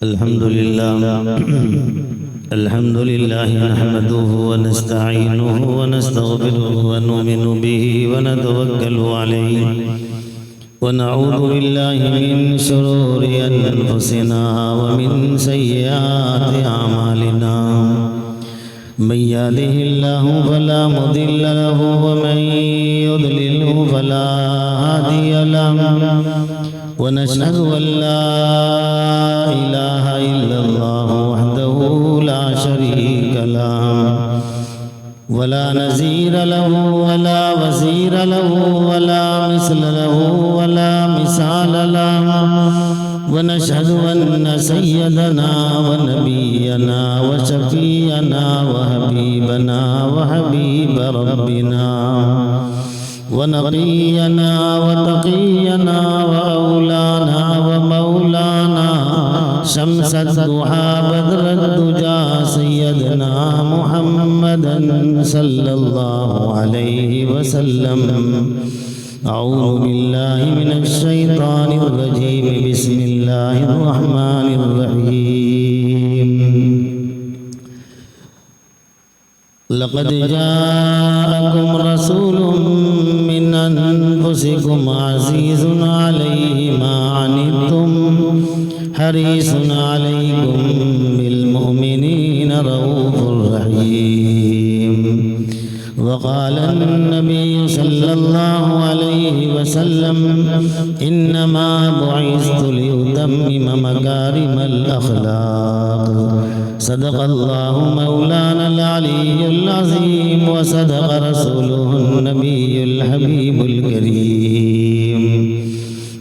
الحمد لله نحمده ونستعينه ونستغفره ونؤمن به ونتوكل عليه ونعوذ بالله من شرور أنفسنا ومن سيئات أعمالنا من يهده الله فلا مضل له ومن يضلله فلا هادي له ونشهد أن لا إله إلا الله وحده لا شريك له ولا نظير له ولا وزير له ولا مثل له ولا مثال له ونشهد أن سيدنا ونبينا وشفيعنا وحبيبنا وحبيب ربنا ونقينا وتقينا وأولانا ومولانا شمس الضحى بدر الدجى سيدنا محمدا صلى الله عليه وسلم. أعوذ بالله من الشيطان الرجيم. بسم الله الرحمن الرحيم. لقد جاءكم رسول من أنفسكم عزيز عليه ما عنتم حريص عليكم بالمؤمنين رؤوف رحيم. وقال النبي صلى الله عليه وسلم إنما بعثت لأتمم مكارم الأخلاق. صدق الله مولانا العلي العظيم وصدق رسوله النبي الحبيب الكريم.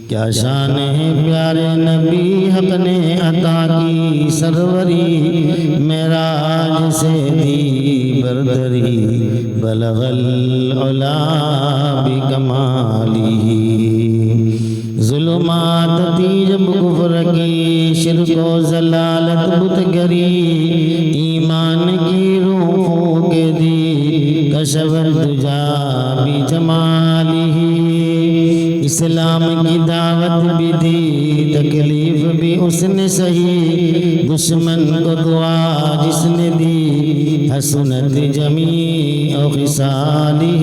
کیا شان ہے پیارے نبی حق نے عطا کی سروری معراج سے دی بردری بلغ العلا بکمالہ. ظلمات تھی جب کفر کی شرک و ضلالت بت گری ایمان کی روحوں کے دی کشف الدجا بجمالہ. اسلام کی دعوت بھی دی تکلیف بھی اس نے سہی دشمن کو دعا جس نے دی حسنت جمیع خصالہ.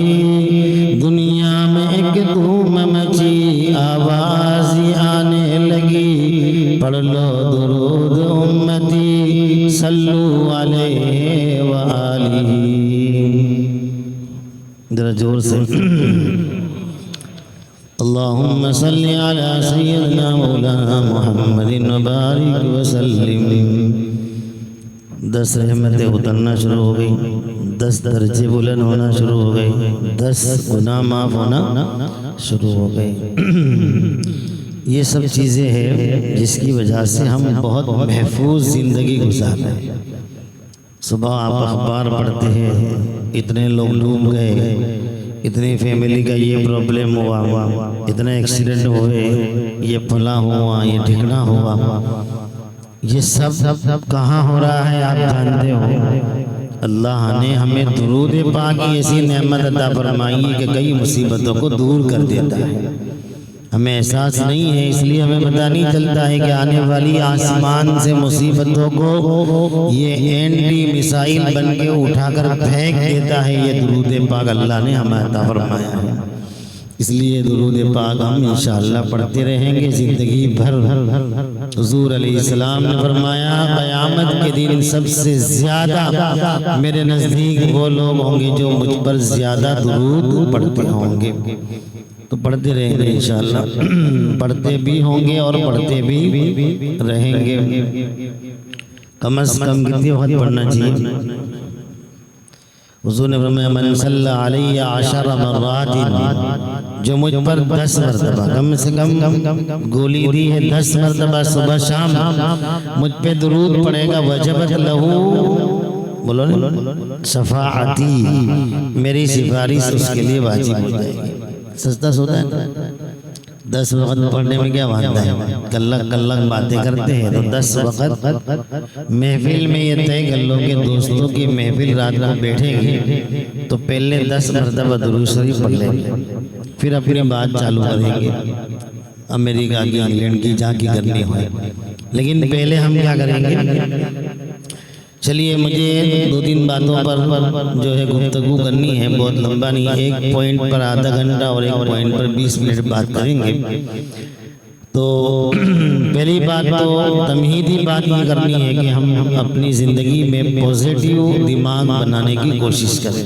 دنیا میں ایک دھوم مچی آواز آنے لگی پڑھ لو درود امتی صلو علیہ وآلہ. ذرا زور سے اللہم صلی علی سیدنا مولانا محمد وبارک وسلم. 10 رحمتیں اترنا شروع ہو گئی، 10 درجے بلند ہونا شروع ہو گئے، 10 گناہ معاف ہونا شروع ہو گئے. یہ سب چیزیں ہیں جس کی وجہ سے ہم بہت محفوظ زندگی گزار رہے ہیں. صبح آپ اخبار پڑھتے ہیں اتنے لوگ ڈوب گئے، اتنی فیملی کا یہ پرابلم ہوا، اتنے ایکسیڈنٹ ہوئے، یہ پھلا ہوا، یہ ڈھکنا ہوا. یہ سب کہاں ہو رہا ہے آپ جانتے ہو. اللہ نے ہمیں درود پاک کی ایسی نعمت عطا فرمائی ہے کہ کئی مصیبتوں کو دور کر دیتا ہے. ہمیں احساس نہیں ہے، اس لیے ہمیں پتہ نہیں چلتا ہے کہ آنے والی آسمان سے مصیبتوں کو یہ اینٹی میسائل بن کے اٹھا کر پھینک دیتا ہے. یہ درود پاک اللہ نے ہمیں عطا فرمایا ہے، اس لیے درود پاک ہم انشاءاللہ پڑھتے رہیں گے زندگی بھر. حضور علیہ السلام نے فرمایا قیامت کے دن سب سے زیادہ میرے نزدیک وہ لوگ ہوں گے جو مجھ پر زیادہ درود پڑھتے ہوں گے. تو پڑھتے رہیں گے انشاءاللہ، پڑھتے بھی ہوں گے اور پڑھتے بھی رہیں گے. کم از کم کتنی وقت پڑھنا چاہیے؟ حضور نے فرمایا من صلی علیہ 10 مرات، جو مجھ پر 10 مرتبہ کم سے کم گولی دی ہے 10 مرتبہ صبح شام مجھ پہ درود پڑھے گا وجبت لہو، بولو شفاعتی، میری سفارش اس کے لیے واجب ہو جائے گی. سستا سوتا ہے 10 وقت پڑھنے میں کیا وعدہ ہے؟ کلک باتیں کرتے ہیں تو 10 وقت محفل میں یہ طے کر لو کہ دوستوں کی محفل رات کو بیٹھے گی تو پہلے 10 مرتبہ درود شریف پڑھ لیں گے، پھر اپنی بات چالو کریں گے. امریکہ کی، انگلینڈ کی، جہاں کی کرنی ہو۔ لیکن پہلے ہم کیا کریں گے؟ چلیے مجھے 2-3 باتوں پر جو ہے گفتگو کرنی ہے، بہت لمبا نہیں، ایک پوائنٹ پر آدھا گھنٹہ اور ایک پوائنٹ پر 20 منٹ بات کریں گے۔ تو پہلی بات تو تمہیدی بات یہ کرنی ہے کہ ہم اپنی زندگی میں پوزیٹیو دماغ بنانے کی کوشش کریں۔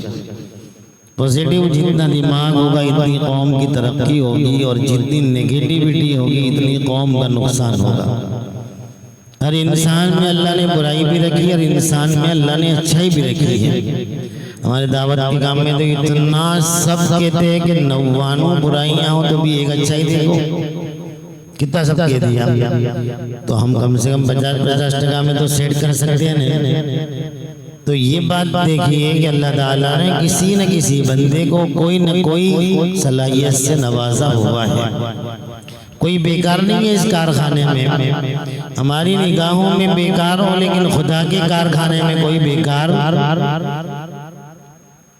پوزیٹیو جتنا دماغ ہوگا اتنی قوم کی ترقی ہوگی، اور جتنی نیگیٹیوٹی ہوگی اتنی قوم کا نقصان ہوگا۔ ہر انسان میں اللہ نے برائی بھی رکھی، اور انسان میں اللہ نے اچھائی بھی رکھی ہے۔ ہمارے دعوت کے کام میں تو اتنا سب کہتے ہیں کہ 99 برائیاں ہوں تو بھی ایک اچھائی دیکھو، کتنا سب کہہ دیا، تو ہم کم سے کم 50% میں تو سیٹ کر سکتے ہیں۔ تو یہ بات دیکھیے کہ اللہ تعالیٰ نے کسی نہ کسی بندے کو کوئی نہ کوئی صلاحیت سے نوازا ہوا ہے۔ کوئی بیکار نہیں ہے اس کارخانے میں، ہماری نگاہوں میں بیکار ہو لیکن خدا کے کارخانے میں کوئی بیکار۔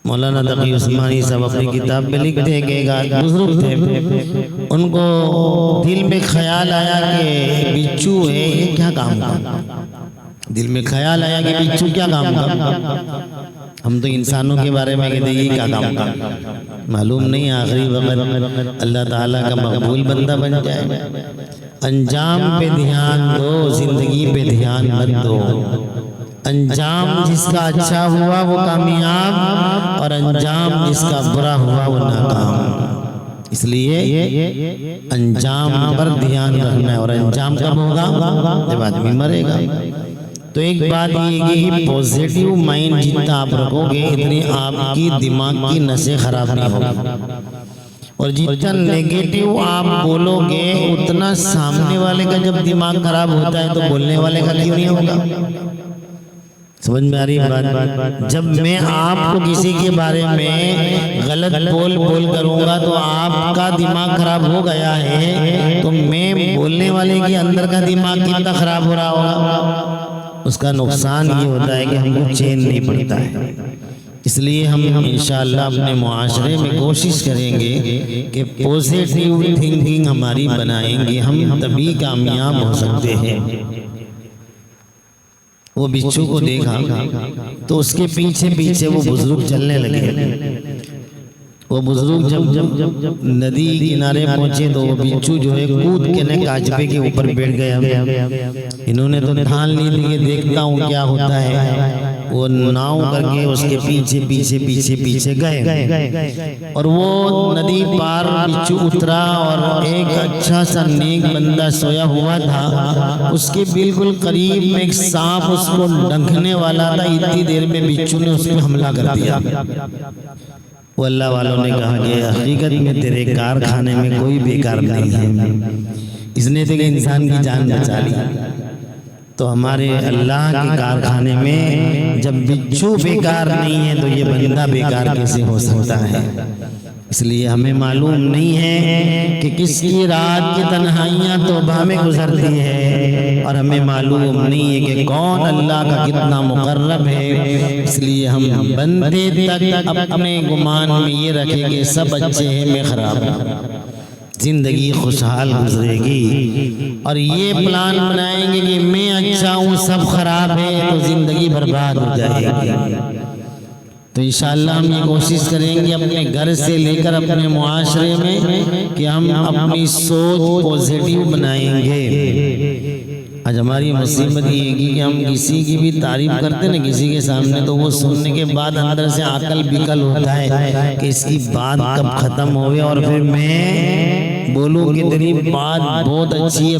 مولانا تقی عثمانی صاحب اپنی کتاب میں لکھتے ہیں کہ ایک بزرگ تھے، ان کو دل میں خیال آیا کہ بچو ہے یہ کیا کام کرتا، دل میں خیال آیا کہ بچو کیا کام کرتا۔ ہم تو انسانوں کے بارے میں کہتے ہیں یہ کیا کام کرتا، معلوم نہیں آخری وقت اللہ تعالیٰ کا مقبول بندہ بن جائے۔ انجام پہ دھیان دو، زندگی پہ دھیان مت دو۔ انجام جس کا اچھا ہوا وہ کامیاب، اور انجام جس کا برا ہوا وہ ناکام۔ اس لیے انجام پر دھیان رکھنا ہے، اور انجام کب ہوگا؟ جب آدمی مرے گا۔ تو ایک بات یہ کہ پوزیٹیو مائنڈ جتنا آپ رکھو گے اتنی آپ کی دماغ کی نسیں خراب نہیں ہوگی، اور جتنا نیگیٹیو آپ بولو گے اتنا سامنے والے کا جب دماغ خراب ہوتا ہے تو بولنے والے کا کیوں نہیں ہوگا؟ سمجھ میں آ رہی بات؟ جب میں آپ کو کسی کے بارے میں غلط بول کروں گا تو آپ کا دماغ خراب ہو گیا ہے، تو میں بولنے والے کے اندر کا دماغ کتنا خراب ہو رہا ہوگا؟ اس کا نقصان یہ ہوتا ہے کہ ہم کو چین نہیں پڑتا ہے۔ اس لیے ہم انشاءاللہ اپنے معاشرے میں کوشش کریں گے کہ پوزیٹیو تھنکنگ ہماری بنائیں گے، ہم تبھی کامیاب ہو سکتے ہیں۔ وہ بچھو کو دیکھا تو اس کے پیچھے پیچھے وہ بزرگ چلنے لگے۔ وہ بزرگ جب ندی کنارے پہنچے تو وہ بچھو جو ہے کود کے نہ کاچبے کے اوپر بیٹھ گیا۔ انہوں نے تو ٹھان لی تھی کہ دیکھتا ہوں کیا ہوتا ہے۔ وہ ناؤ کر کے اس کے پیچھے پیچھے پیچھے پیچھے گئے، اور وہ ندی پار بچھو اترا، اور ایک اچھا سا نیک بندہ سویا ہوا تھا، اس کے بالکل قریب میں ایک سانپ اس کو ڈنکھنے والا تھا۔ اتنی دیر میں بچھو نے اس پہ حملہ کر دیا۔ وہ اللہ والوں نے کہا کہ حقیقت میں تیرے کارخانے میں کوئی بیکار نہیں ہے، اس نے تیرے انسان کی جان بچا لی۔ تو ہمارے اللہ کے کارخانے میں جب بچھو بیکار نہیں ہے تو یہ بندہ بیکار کیسے ہو سکتا ہے؟ اس لیے ہمیں معلوم نہیں ہے کہ کس کی رات کی تنہائیاں توبہ میں گزرتی ہے، اور ہمیں معلوم نہیں ہے کہ کون اللہ کا کتنا مقرب ہے۔ اس لیے ہم بندے تک اپنے گمان میں یہ رکھیں کہ سب اچھے ہیں میں خراب ہوں، زندگی خوشحال گزرے گی، اور یہ پلان بنائیں گے کہ میں اچھا ہوں سب خراب ہے تو زندگی برباد ہو جائے گی۔ تو انشاءاللہ ہم یہ کوشش کریں گے اپنے گھر سے لے کر اپنے معاشرے میں کہ ہم اپنی سوچ پوزیٹیو بنائیں گے۔ آج ہماری مصیبت یہ ہے کہ ہم کسی کی بھی تعریف کرتے ہیں نا کسی کے سامنے، تو وہ سننے کے بعد اندر سے عقل بکل ہوتا ہے کہ اس کی بات کب ختم ہوئے، اور پھر میں بولوں کہ تیری بات بہت اچھی ہے،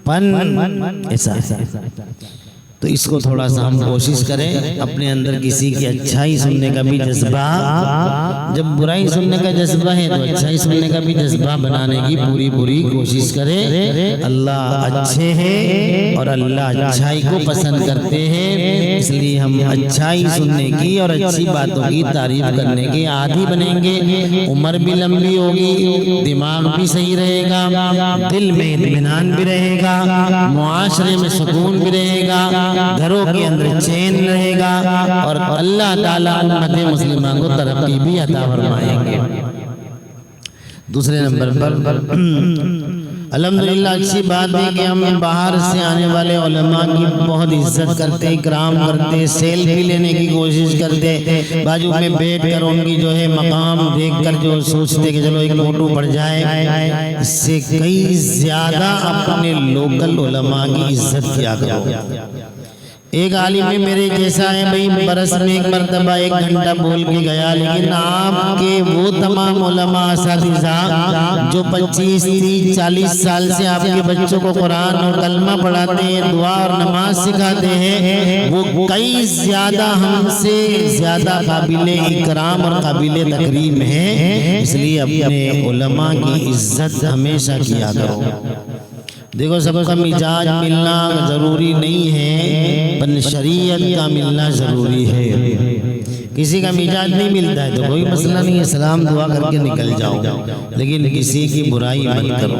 پن ایسا۔ تو اس کو تھوڑا سا ہم کوشش کریں اپنے اندر کسی کی اچھائی سننے کا بھی جذبہ، جب برائی سننے کا جذبہ ہے تو اچھائی سننے کا بھی جذبہ بنانے کی پوری کوشش کریں۔ اللہ اچھے ہیں اور اللہ اچھائی کو پسند کرتے ہیں، اس لیے ہم اچھائی سننے کی اور اچھی باتوں کی تعریف کرنے کے عادی بنیں گے۔ عمر بھی لمبی ہوگی، دماغ بھی صحیح رہے گا، دل میں اطمینان بھی رہے گا، معاشرے میں سکون بھی رہے گا، گھروں کے اندر چین رہے گا، اور اللہ تعالیٰ امت مسلمہ کو ترقی بھی عطا فرمائیں گے۔ دوسرے نمبر پر الحمدللہ اچھی بات ہے کہ ہم باہر سے آنے والے علماء کی بہت عزت کرتے، اکرام کرتے، سیلفی لینے کی کوشش کرتے، بازو میں بیٹھ کر ان کی جو ہے مقام دیکھ کر جو سوچتے کہ چلو ایک فوٹو پڑ جائے، اس سے کئی زیادہ اپنے لوکل علماء کی عزت کیا کرو۔ ایک عالم میں میرے جیسا ہے بھئی، برس میں ایک مرتبہ 1 گھنٹہ بول کے گیا، لیکن آپ کے وہ تمام علماء اساتذہ جو 25 30 40 سال سے آپ کے بچوں کو قرآن اور کلمہ پڑھاتے ہیں، دعا اور نماز سکھاتے ہیں، وہ کئی زیادہ ہم سے زیادہ قابل اکرام اور قابل تکریم ہیں۔ اس لیے اپنے علماء کی عزت ہمیشہ کیا کرو۔ دیکھو سب کا مزاج ملنا ضروری نہیں ہے، بل شریعت کا ملنا ضروری ہے۔ کسی کا مزاج نہیں ملتا ہے تو کوئی مسئلہ نہیں ہے، سلام دعا کر کے نکل جاؤ، لیکن کسی کی برائی مت کرو۔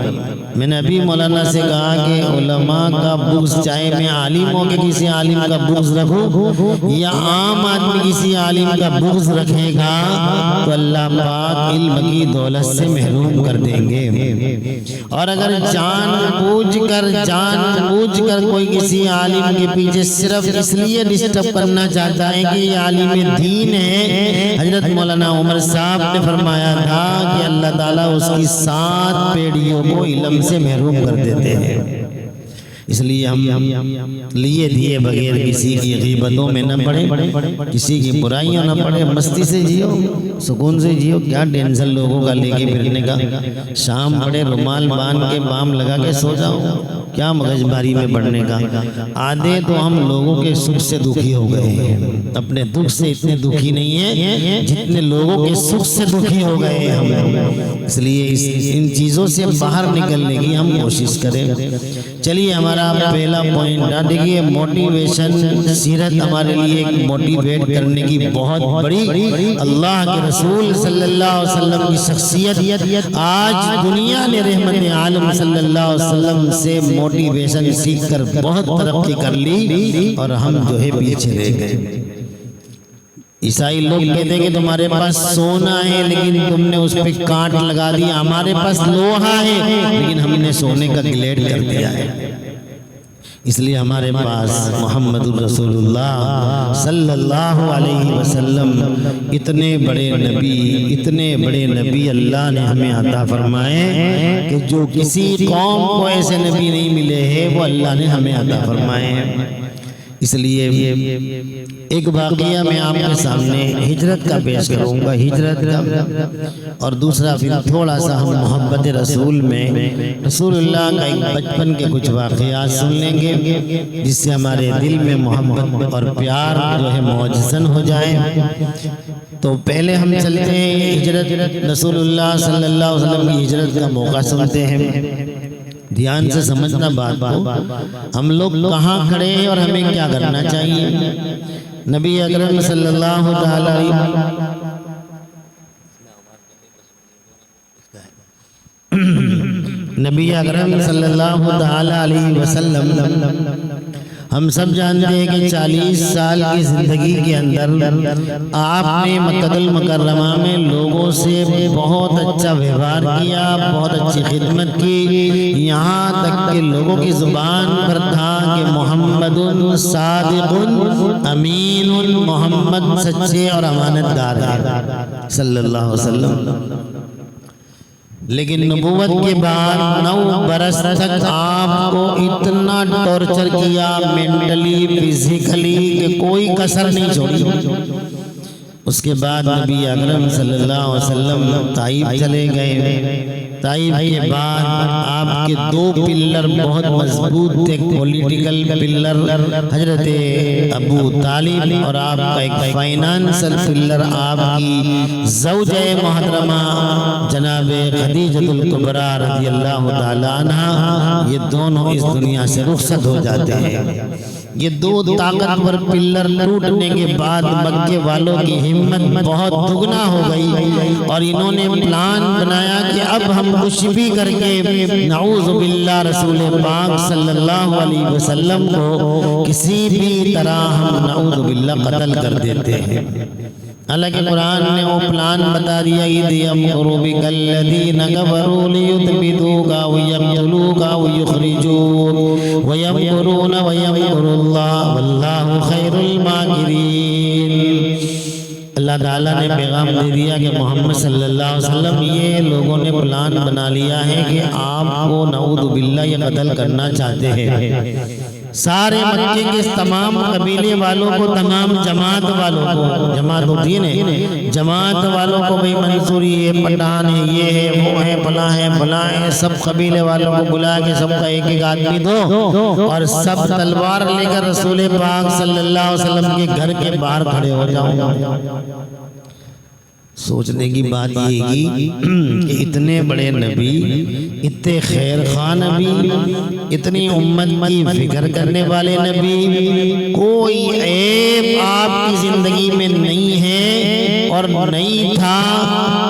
میں نے ابھی مولانا سے کہا کہ علماء کا بغض، چاہے میں عالم ہوں کہ کسی عالم کا بغض رکھوں یا عام آدمی کسی عالم کا بغض رکھے گا تو اللہ پاک علم کی دولت سے محروم کر دیں گے۔ اور اگر جان بوجھ کر کوئی کسی عالم کے پیچھے صرف اس لیے ڈسٹرب کرنا چاہتا ہے کہ یہ عالم دین ہے، حضرت مولانا عمر صاحب نے فرمایا تھا کہ اللہ تعالیٰ اس کی 7 پیڑیوں کو علم سے محروم کر دیتے ہیں۔ اس لیے ہم لیے دیے بغیر کسی کی غیبتوں میں نہ پڑے، کسی کی برائیوں نہ پڑے، مستی سے جیو، سکون سے جیو۔ کیا ٹینشن لوگوں کا لے کے پھرنے کا، شام پڑے رومال باندھ کے بام لگا کے سو جاؤ، کیا مغز باری میں پڑھنے کا۔ آدھے تو ہم لوگوں کے سکھ سے دکھی ہو گئے ہیں، اپنے دکھ سے اتنے دکھی نہیں ہیں جتنے لوگوں کے سکھ سے دکھی ہو گئے ہیں ہم۔ اس لیے ان چیزوں سے باہر نکلنے کی ہم کوشش کریں۔ چلیے ہمارا پہلا پوائنٹ دیکھیے، موٹیویشن۔ سیرت ہمارے لیے ایک موٹیویٹ کرنے کی بہت بڑی، اللہ کے رسول صلی اللہ علیہ وسلم کی شخصیت، آج دنیا نے رحمت عالم صلی اللہ علیہ وسلم سے موٹیویشن سیکھ کر بہت ترقی کر لی اور ہم جو ہے پیچھے رہ گئے۔ عیسائی لوگ کہتے ہیں کہ تمہارے پاس سونا ہے لیکن تم نے اس پہ کانٹ لگا دیا، ہمارے پاس لوہا ہے لیکن ہم نے سونے کا گلیڈ کر دیا ہے۔ اس لیے ہمارے پاس محمد رسول اللہ صلی اللہ علیہ وسلم اتنے بڑے نبی اللہ نے ہمیں عطا فرمائے کہ جو کسی قوم کو ایسے نبی نہیں ملے ہیں وہ اللہ نے ہمیں عطا فرمائے ہیں۔ اس لیے ایک واقعہ میں آپ کے سامنے ہجرت کا پیش کروں گا، ہجرت کا، اور دوسرا پھر تھوڑا سا ہم محبت رسول میں رسول اللہ کا ایک بچپن کے کچھ واقعات سن لیں گے جس سے ہمارے دل میں محبت اور پیار جو ہے موجزن ہو جائے۔ تو پہلے ہم چلتے ہیں ہجرت، رسول اللہ صلی اللہ علیہ وسلم کی ہجرت کا موقع سنتے ہیں۔ دھیان سے سمجھنا بات کو، ہم لوگ کہاں کھڑے ہیں اور ہمیں کیا کرنا چاہیے۔ نبی اکرم صلی اللہ علیہ وسلم ہم سب جانتے ہیں کہ 40 سال کی زندگی کے اندر آپ نے مکہ المکرمہ میں لوگوں سے بہت اچھا ویوہار کیا، بہت اچھی خدمت کی، یہاں تک کہ لوگوں کی زبان پر تھا کہ محمد صادق امین، محمد سچے اور امانت دار ہے صلی اللہ علیہ وسلم۔ لیکن نبوت کے بعد 9 برس تک آپ کو اتنا ٹارچر کیا، مینٹلی فزیکلی، کہ کوئی کسر نہیں چھوڑی۔ اس کے بعد نبی اکرم صلی اللہ علیہ وسلم طائف چلے گئے۔ طائف کے بعد آپ کے 2 پلر بہت مضبوط تھے، پولیٹیکل پلر حضرت ابو طالب، اور آپ کا ایک فائنانسل پلر آپ کی زوجہ محترمہ جناب خدیجہ الکبریٰ رضی اللہ تعالیٰ عنہ۔ یہ دونوں اس دنیا سے رخصت ہو جاتے ہیں۔ یہ 2 طاقتور پلر ٹوٹنے کے بعد مکے والوں کی ہمت بہت دگنا ہو گئی اور انہوں نے پلان بنایا کہ اب ہم کچھ بھی کر کے نعوذ باللہ رسول پاک صلی اللہ علیہ وسلم کو کسی بھی طرح ہم نعوذ باللہ قتل کر دیتے ہیں۔ حالانکہ قرآن نے وہ پلان بتا دیا اِذْ يَمْكُرُ بِكَ الَّذِينَ كَفَرُوا لِيُثْبِتُوكَ أَوْ يَقْتُلُوكَ أَوْ يُخْرِجُوكَ وَيَمْكُرُونَ وَيَمْكُرُ اللَّهُ وَاللَّهُ خَيْرُ الْمَاكِرِينَ۔ اللہ تعالیٰ نے پیغام دے دیا کہ محمد صلی اللہ علیہ وسلم یہ لوگوں نے پلان بنا لیا ہے کہ آپ کو نعوذ باللہ یہ قتل کرنا چاہتے ہیں۔ سارے مکے کے تمام قبیلے والوں کو، تمام جماعت والوں کو، جماعت ہوتی ہے نا، جماعت والوں کو بھئی منصوری ہے، پٹھان ہے، یہ ہے، وہ ہے، فلاں ہے، فلاں ہے، سب قبیلے والوں کو بلا کے سب کا ایک ایک آدمی دو اور سب تلوار لے کر رسول پاک صلی اللہ علیہ وسلم کے گھر کے باہر کھڑے ہو جاؤ۔ سوچنے کی بات یہ ہے کہ اتنے بڑے نبی، اتنے خیر خواہ نبی، اتنی امت کی فکر کرنے والے نبی، کوئی عیب آپ کی زندگی میں نہیں ہے اور نہیں تھا،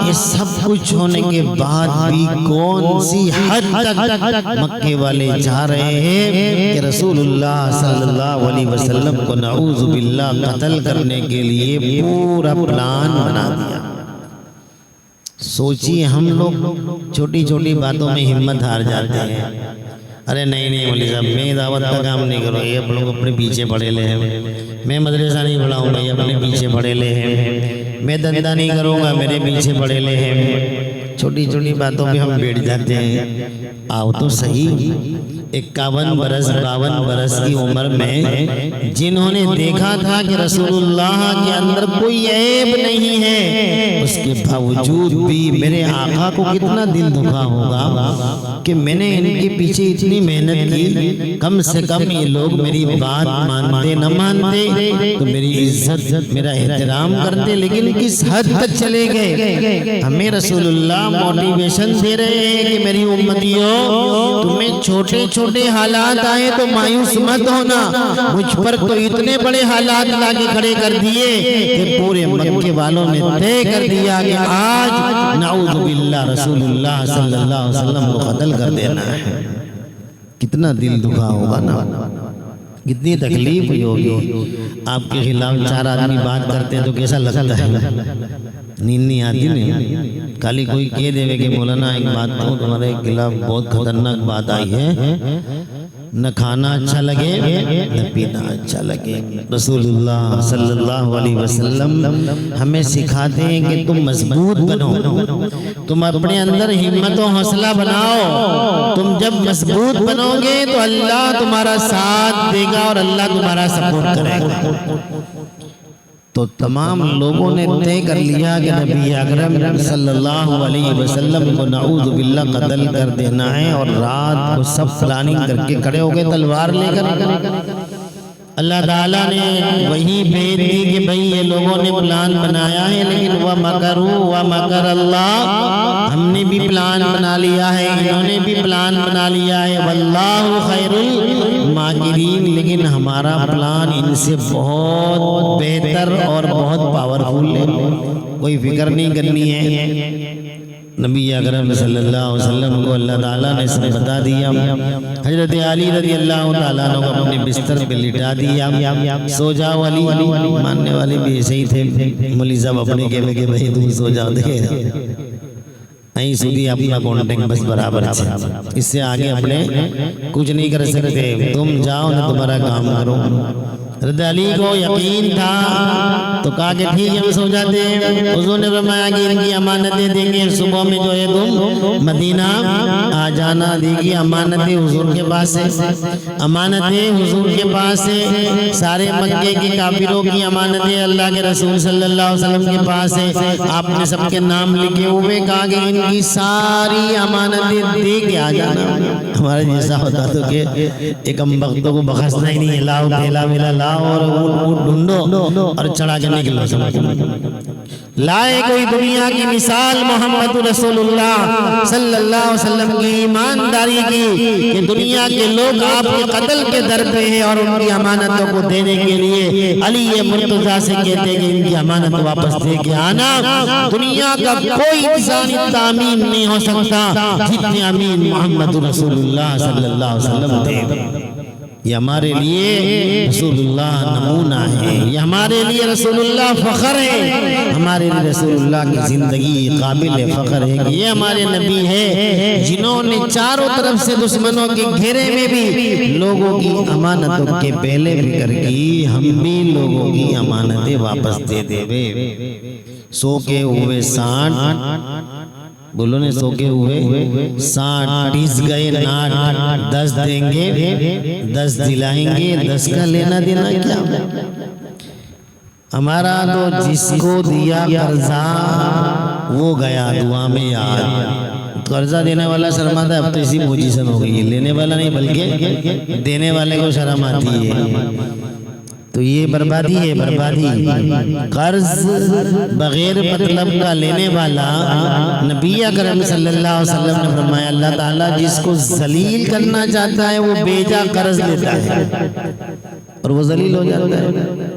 یہ سب کچھ ہونے کے بعد بھی کون سی حد تک مکے والے جا رہے ہیں کہ رسول اللہ صلی اللہ علیہ وسلم کو نعوذ باللہ قتل کرنے کے لیے پورا پلان بنا دیا۔ سوچیے ہم لوگ چھوٹی چھوٹی باتوں میں ہمت ہار جاتے ہیں، ارے نہیں مولوی صاحب میں دعوت کا کام نہیں کروں، یہ آپ لوگ اپنے پیچھے پڑے لے ہیں، میں مدرسہ نہیں پڑھاؤں گا، یہ اپنے پیچھے پڑے لے ہیں، میں دندہ نہیں کروں گا، میرے پیچھے پڑے لے ہیں۔ چھوٹی چھوٹی باتوں پہ ہم بیٹھ جاتے ہیں۔ آؤ تو صحیح، 51 برس 52 برس کی عمر میں جنہوں نے دیکھا تھا کہ رسول اللہ کے اندر کوئی عیب نہیں ہے، اس کے باوجود بھی میرے آقا کو کتنا دل دکھا ہوگا کہ میں نے ان کے پیچھے اتنی محنت کی، کم سے کم یہ لوگ میری بات مانتے نہ مانتے تو میری عزت میرا احترام کرتے، لیکن کس حد تک چلے گئے۔ ہمیں رسول اللہ موٹیویشن دے رہے ہیں کہ میری امتیوں تمہیں چھوٹے چھوٹے حالات آئے تو مایوس مت ہونا، مجھ پر تو اتنے بڑے حالات لا کے کھڑے کر دیے کہ پورے مکے والوں نے طے کر دیا کہ آج نعوذ باللہ رسول اللہ صلی اللہ علیہ وسلم کو قتل کر دینا ہے۔ کتنا دل دکھا ہوگا نا، کتنی تکلیف ہوئی ہوگی۔ آپ کے خلاف 4 آدمی بات کرتے ہیں تو کیسا لگتا ہے؟ نیند نہیں آتی نہیں؟ کالی کوئی کہہ دے کہ مولانا ایک بات کہوں، تمہارے خلاف بہت خطرناک بات آئی ہے، نہ کھانا اچھا لگے نہ پینا اچھا لگے۔ رسول اللہ صلی اللہ علیہ وسلم ہمیں سکھاتے ہیں کہ تم مضبوط بنو، تم اپنے اندر ہمت و حوصلہ بناؤ، تم جب مضبوط بنو گے تو اللہ تمہارا ساتھ دے گا اور اللہ تمہارا سپورٹ کرے گا۔ تو تمام لوگوں نے طے کر لیا کہ نبی اکرم صلی اللہ علیہ وسلم کو نعوذ باللہ قتل کر دینا ہے، اور رات کو سب پلاننگ کر کے کھڑے ہو گئے تلوار لے کر۔ اللہ تعالیٰ نے وہی بھیج دی کہ بھئی یہ لوگوں نے پلان بنایا ہے، لیکن وَمَكَرُوا وَمَكَرَ اللَّهُ، ہم نے بھی پلان بنا لیا ہے، انہوں نے بھی پلان بنا لیا ہے، وَاللَّهُ خَيْرُ الْمَاكِرِينَ، لیکن ہمارا پلان ان سے بہت بہتر اور بہت پاورفل ہے، کوئی فکر نہیں کرنی ہے۔ نبی اکرم صلی اللہ علیہ وسلم کو اللہ تعالیٰ نے سب بتا دیا۔ حضرت علی رضی اللہ تعالیٰ عنہ کو اپنے بستر پہ لٹا دیا، سو جاؤ علی، ماننے والے بھی ایسے ہی تھے، مولوی صاحب اپنے کہے کہ بھائی تم سو جاؤ، دیکھے نہیں سودی اپنا کانٹیکٹ بس برابر ہے، اس سے آگے اپنے کچھ نہیں کر سکتے، تم جاؤ نہ تمہارا کام کرو۔ حضرت علی کو یقین تھا تو کہا کہ ٹھیک ہے ہم سو جاتے ہیں۔ حضور نے فرمایا کہ ان کی امانتیں دیں گے، صبح میں جو ہے تم مدینہ آ جانا، دیکھیے امانتیں حضور کے پاس ہے، امانتیں حضور کے پاس ہے، سارے مکے کے کافروں کی امانتیں اللہ کے رسول صلی اللہ علیہ وسلم کے پاس ہے۔ آپ نے سب کے نام لکھے ہوئے، کہا کہ ان کی ساری امانتیں دے کے آ جانا۔ ہمارے جیسا ہوتا تو کہ ایک ہم وقتوں کو بخشنا ہی نہیں ہے، لاؤ ٹھیلا میلا لاؤ اور اونٹ ڈھونڈو اور چڑھا کے نکلو، لائے کوئی دنیا کی مثال محمد رسول اللہ صلی اللہ علیہ وسلم کی ایمانداری کی کہ دنیا کے لوگ آپ کے قتل کے در پہ ہیں اور ان کی امانتوں کو دینے کے لیے علی مرتضیٰ سے کہتے کہ ان کی امانت واپس دے کے آنا۔ دنیا کا کوئی انسان اتنا امین نہیں ہو سکتا جتنے امین محمد رسول اللہ صلی اللہ علیہ وسلم تھے۔ یہ ہمارے لیے رسول اللہ نمونہ ہے، یہ ہمارے لیے رسول اللہ فخر ہے، ہمارے لیے رسول اللہ کی زندگی قابل فخر ہے کہ یہ ہمارے نبی ہے جنہوں نے چاروں طرف سے دشمنوں کے گھیرے میں بھی لوگوں کی امانتوں کے پہلے فکر کی، ہم بھی لوگوں کی امانتیں واپس دے دے۔ سو کے ہوئے 60، بولو نے سو کے ہوئے 60، 30 گئے ناٹ، 10 دیں گے، 10 دلائیں گے، 10 کا لینا دینا کیا؟ ہمارا تو جس کو دیا قرضہ وہ گیا دعا میں یاد۔ قرضہ دینے والا شرماتا ہے، اب تو اسی پوزیشن ہو گئی ہے، لینے والا نہیں بلکہ دینے والے کو شرم آتی ہے۔ تو یہ بربادی ہے، بربادی۔ قرض بغیر مطلب کا لینے والا، نبی اکرم صلی اللہ علیہ وسلم نے فرمایا اللہ تعالیٰ جس کو ذلیل کرنا چاہتا ہے وہ بیجا قرض لیتا ہے اور وہ ذلیل ہو جاتا ہے۔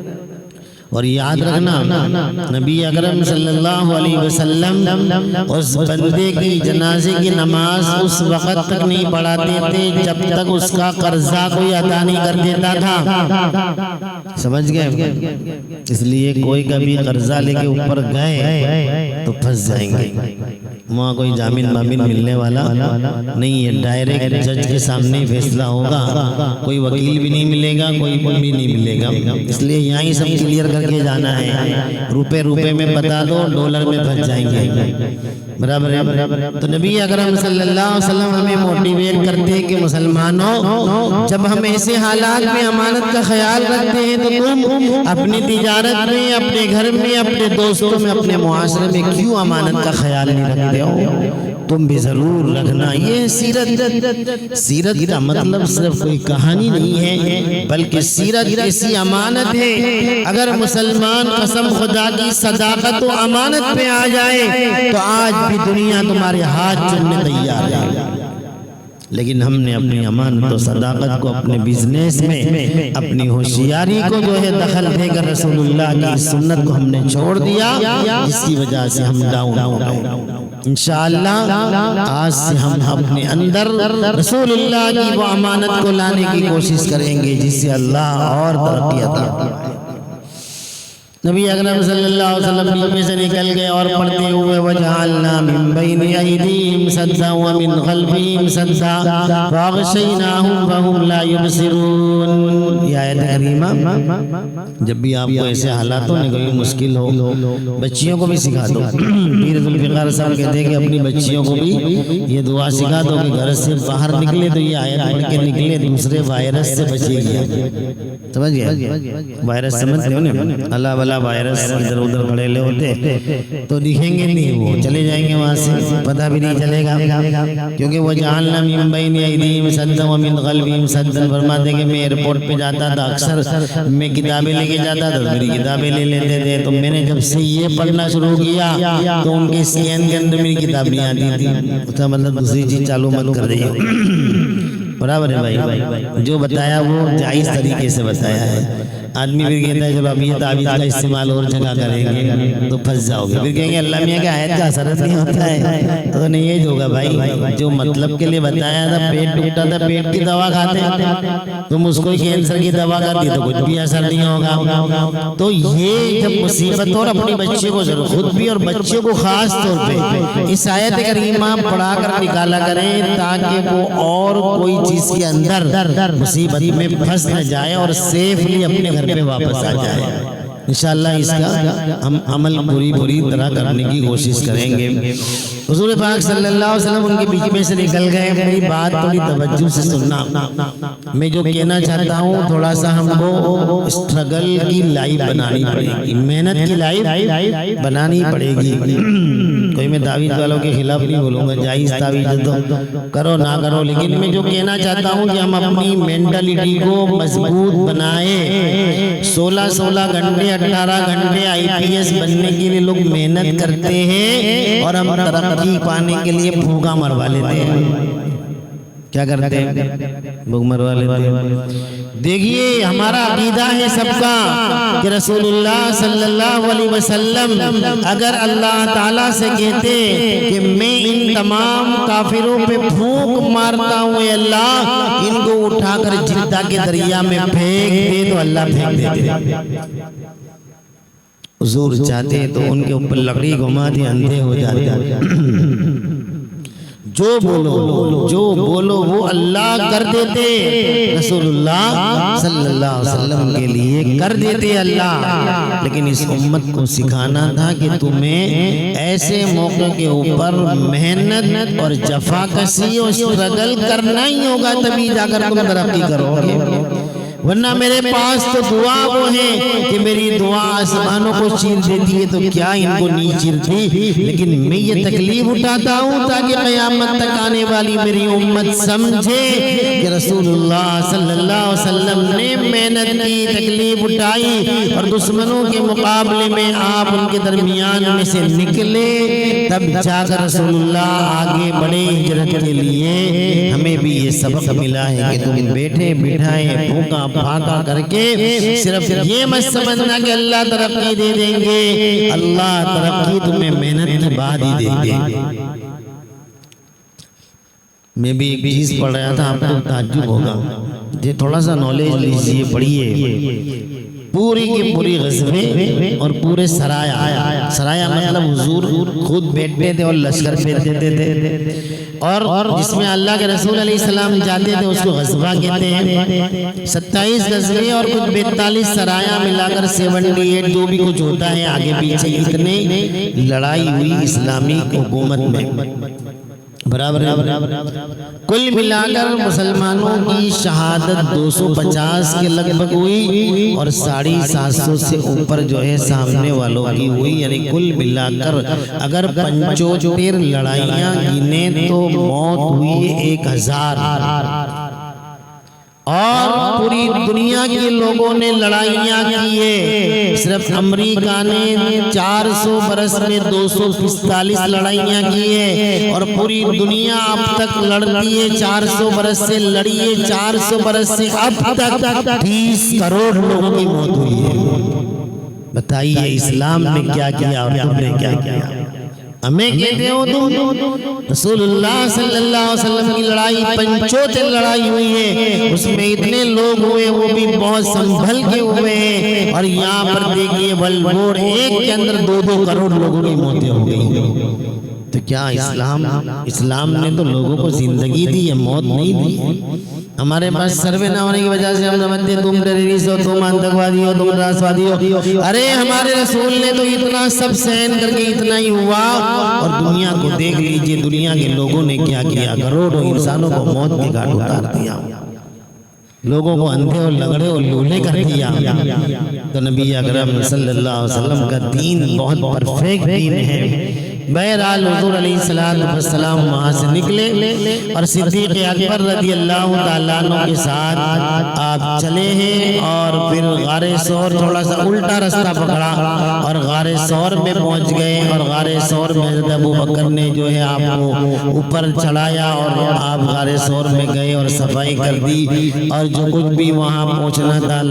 اور یاد رکھنا نبی اکرم صلی اللہ علیہ وسلم اس بندے کی جنازے کی نماز اس وقت تک نہیں پڑھاتے تھے جب تک اس کا قرضہ کوئی ادا نہیں کر دیتا تھا، سمجھ گئے؟ اس لیے کوئی کبھی قرضہ لے کے اوپر گئے تو پھنس جائیں گے، وہاں کوئی جامن ملنے والا نہیں ہے، ڈائریکٹ جج کے سامنے فیصلہ ہوگا، کوئی وکیل بھی نہیں ملے گا، کوئی بھی نہیں ملے گا۔ اس لیے یہاں ہی سب کلیئر کر کے جانا ہے، روپے میں بتا دو، ڈالر میں پھنس جائیں گے، برابر ہے۔ تو نبی اکرم صلی اللہ علیہ وسلم ہمیں موٹیویٹ کرتے ہیں کہ مسلمانوں جب ہم ایسے حالات میں امانت کا خیال رکھتے ہیں تو تم اپنی تجارت میں، اپنے گھر میں، اپنے دوستوں میں، اپنے معاشرے میں کیوں امانت کا خیال نہیں رکھتے ہو؟ تم بھی ضرور رکھنا۔ یہ سیرت کا مطلب صرف کوئی کہانی نہیں ہے بلکہ سیرت ایسی امانت ہے، اگر مسلمان قسم خدا کی صداقت و امانت پہ آ جائے تو آج بھی دنیا تمہارے ہاتھ چلنے تیار ہے، لیکن ہم نے اپنی امانت و صداقت کو اپنے بزنس میں، اپنی ہوشیاری کو جو ہے دخل دے کر رسول اللہ کی سنت کو ہم نے چھوڑ دیا، جس کی وجہ سے ہم ڈاؤن ہو گئے۔ انشاءاللہ آج سے ہم اپنے اندر رسول اللہ کی وہ امانت کو لانے کی کوشش کریں گے جس سے اللہ اور ترقی عطا فرمائے۔ نبی اکرم صلی اللہ علیہ وسلم بیچ میں سے نکل گئے اور پڑھتے ہوئے وَجَعَلْنَا مِن بَيْنِ أَيْدِيهِمْ سَدًّا وَمِنْ خَلْفِهِمْ سَدًّا فَأَغْشَيْنَاهُمْ فَهُمْ لَا يُبْصِرُونَ۔ یہ آیت کریمہ جب بھی آپ کو ایسے حالاتوں میں کوئی مشکل ہو، بچیوں کو بھی سکھا دو۔ پیر ذوالفقار صاحب کہتے ہیں کہ اپنی بچیوں کو بھی یہ دعا سکھا دو کہ گھر سے باہر نکلے تو یہ آیت پڑھ کے نکلے، دوسرے وائرس سے بچے گی۔ سمجھ گئے؟ وائرس سمجھتے ہو نا، اللہ والا وائرس ادھر ادھر کھڑے لے ہوتے تو دکھیں گے نہیں، وہ چلے جائیں گے وہاں سے، پتہ بھی نہیں چلے گا، کیونکہ وہ جعلنا من بین ایدیہم سدا ومن خلفہم سدا۔ فرماتے کہ میں ایئرپورٹ پہ جاتا تھا، اکثر میں کتابیں لے کے جاتا تھا، میری کتابیں لے لیتے تھے، تو میں نے جب سے یہ پڑھنا شروع کیا تو ان کے اسکین کے اندر میری کتاب نہیں آتی تھی، اس کا مطلب دوسری چیز چالو مت کر رہی ہو۔ برابر ہے بھائی، جو بتایا وہ جائز طریقے سے بتایا ہے۔ آدمی پھر کہتا ہے جب آپ یہ تعویذ کا استعمال اور جگہ کریں گے تو پھنس جاؤ گے، پھر کہیں گے اللہ میاں کی آیت کا اثر نہیں ہوتا ہے، تو نہیں یہ ہوگا بھائی، جو مطلب کے لیے بتایا تھا، پیٹ ٹوٹا تھا پیٹ کی دوا کھاتے، تم اس کو کینسر کی دوا کھاتی تو کچھ بھی اثر نہیں ہوگا۔ تو یہ جب مصیبت، اور اپنی بچے کو ضرور، خود بھی اور بچے کو خاص طور پہ اس آیت کریمہ پڑھا کر نکالا کریں تاکہ وہ اور کوئی چیز کے اندر مصیبت میں پھنس نہ جائے اور سیفلی اپنے گھر پہ واپس آ جائے۔ انشاءاللہ اس کا ہم عمل پوری طرح کرنے کی کوشش کریں گے۔ حضور پاک صلی اللہ علیہ وسلم ان کے بیچ میں سے نکل گئے۔ میری بات تھوڑی توجہ سے سننا، میں جو کہنا چاہتا ہوں تھوڑا سا ہم کو اسٹرگل کی لائف بنانی پڑے گی، محنت کی لائف بنانی پڑے گی۔ کوئی میں تعویذ والوں کے خلاف نہیں بولوں گا، جائز تعویذ تو کرو نہ کرو، لیکن میں جو کہنا چاہتا ہوں کہ ہم اپنی مینٹلٹی کو مضبوط بنائیں۔ 16 گھنٹے 18 گھنٹے IPS بننے کے لیے لوگ محنت کرتے ہیں اور ہم ترقی پانے کے لیے بھوکا مروا لیتے ہیں۔ کیا کرتے ہیں؟ بھوک مروا لیتے ہیں۔ دیکھیے ہمارا عقیدہ ہے سب کا کہ رسول اللہ صلی اللہ علیہ وسلم اگر اللہ تعالیٰ سے کہتے کہ میں ان تمام کافروں پہ بھوک مارتا ہوں، اے اللہ ان کو اٹھا کر کر جدہ کے دریا میں پھینک دے تو اللہ پھینک دیتے۔ حضور چاہتے تو ان کے اوپر لکڑی گھما دے، اندھے ہو جاتے۔ جو بولو وہ اللہ کر دیتے، رسول اللہ صلی اللہ علیہ وسلم کے لیے کر دیتے اللہ۔ لیکن اس امت کو سکھانا تھا کہ تمہیں ایسے موقع کے اوپر محنت اور جفا کشی اور اسٹرگل کرنا ہی ہوگا، تبھی جا کر تم ترقی کرو گے، ورنہ میرے پاس تو دعا وہ ہے کہ میری دعا آسمانوں کو چیر دیتی ہے تو کیا ان کو نہیں چیرتی، لیکن میں یہ تکلیف اٹھاتا ہوں تاکہ قیامت تک آنے والی میری امت سمجھے کہ رسول اللہ صلی اللہ علیہ وسلم نے محنت کی، تکلیف اٹھائی اور دشمنوں کے مقابلے میں آپ ان کے درمیان میں سے نکلے، تب جا کر رسول اللہ آگے بڑھے ہجرت کے لیے۔ ہمیں بھی یہ سبق ملا ہے کہ تم بیٹھے بٹھائے بھوکا بھاگا کر کے صرف یہ مت سمجھنا کہ اللہ ترقی دے دیں گے، اللہ ترقی تمہیں محنت کے بعد ہی دیں گے۔ میں بھی ایک چیز پڑھ رہا تھا، آپ کو تعجب ہوگا، یہ تھوڑا سا نالج لیجئے، پڑھیے۔ پوری کی پوری غزوے اور پورے سرایا مطلب حضور خود بیٹھتے تھے اور لشکر پھیرتے تھے، اور جس میں اللہ کے رسول علیہ السلام جاتے تھے اس کو غزوہ کہتے ہیں۔ 27 غزوے اور کچھ 42 سرایا ملا کر 78 جو بھی کچھ ہوتا ہے آگے پیچھے، اتنے لڑائی ہوئی اسلامی حکومت میں برابر۔ کل ملا کر مسلمانوں کی شہادت 250 کے لگ بھگ ہوئی اور 750 سے اوپر جو ہے سامنے والوں کی ہوئی، یعنی کل ملا کر اگر 75 لڑائیاں گنے تو موت ہوئی 1000، اور پوری دنیا کے لوگوں نے لڑائیاں کیے۔ صرف امریکہ نے 400 برس میں 245 لڑائیاں کیے، اور پوری دنیا اب تک لڑتی ہے، 400 برس سے لڑی ہے، 400 برس سے اب تک 30 کروڑ لوگوں کی موت ہوئی ہے۔ بتائیے اسلام نے کیا کیا اور تم نے کیا کیا؟ ہمیں کہتے ہو تم، رسول اللہ صلی اللہ علیہ وسلم کی لڑائی 75 لڑائی ہوئی ہے، اس میں اتنے لوگ ہوئے، وہ بھی بہت سنبھل کے ہوئے ہیں، اور یہاں پر دیکھیے ورلڈ وار 1 کے اندر 2 کروڑ لوگوں کی موتیں ہو گئی۔ تو کیا اسلام نے تو لوگوں کو زندگی دی ہے، موت نہیں دی؟ ہمارے پاس سروے نہ ہونے کی وجہ سے ہم سمجھتے تم ٹیررسٹ ہو، تم آتنکوادی ہو، تم راسوادی ہو۔ ارے ہمارے رسول نے تو اتنا سب سہن کر کے اتنا ہی ہوا، اور دنیا کو دیکھ لیجئے، دنیا کے لوگوں نے کیا کیا، کروڑوں انسانوں کو موت کے گھاٹ اتار دیا، لوگوں کو اندھے اور لنگڑے اور لولے کر دیا۔ تو نبی اکرم صلی اللہ علیہ وسلم کا دین بہت پرفیکٹ دین ہے۔ بہرحال حضور علیہ السلام وہاں سے نکلے اور صدیق اکبر رضی اللہ تعالیٰ عنہ کے ساتھ آپ چلے ہیں، اور پھر غار ثور تھوڑا سا الٹا رستہ پکڑا اور غار ثور میں پہنچ گئے، اور غار ثور میں حضرت ابو بکر نے جو ہے آپ کو اوپر چڑھایا، اور آپ غار ثور میں گئے اور صفائی کر دی، اور جو کچھ بھی وہاں پہنچنا تھا،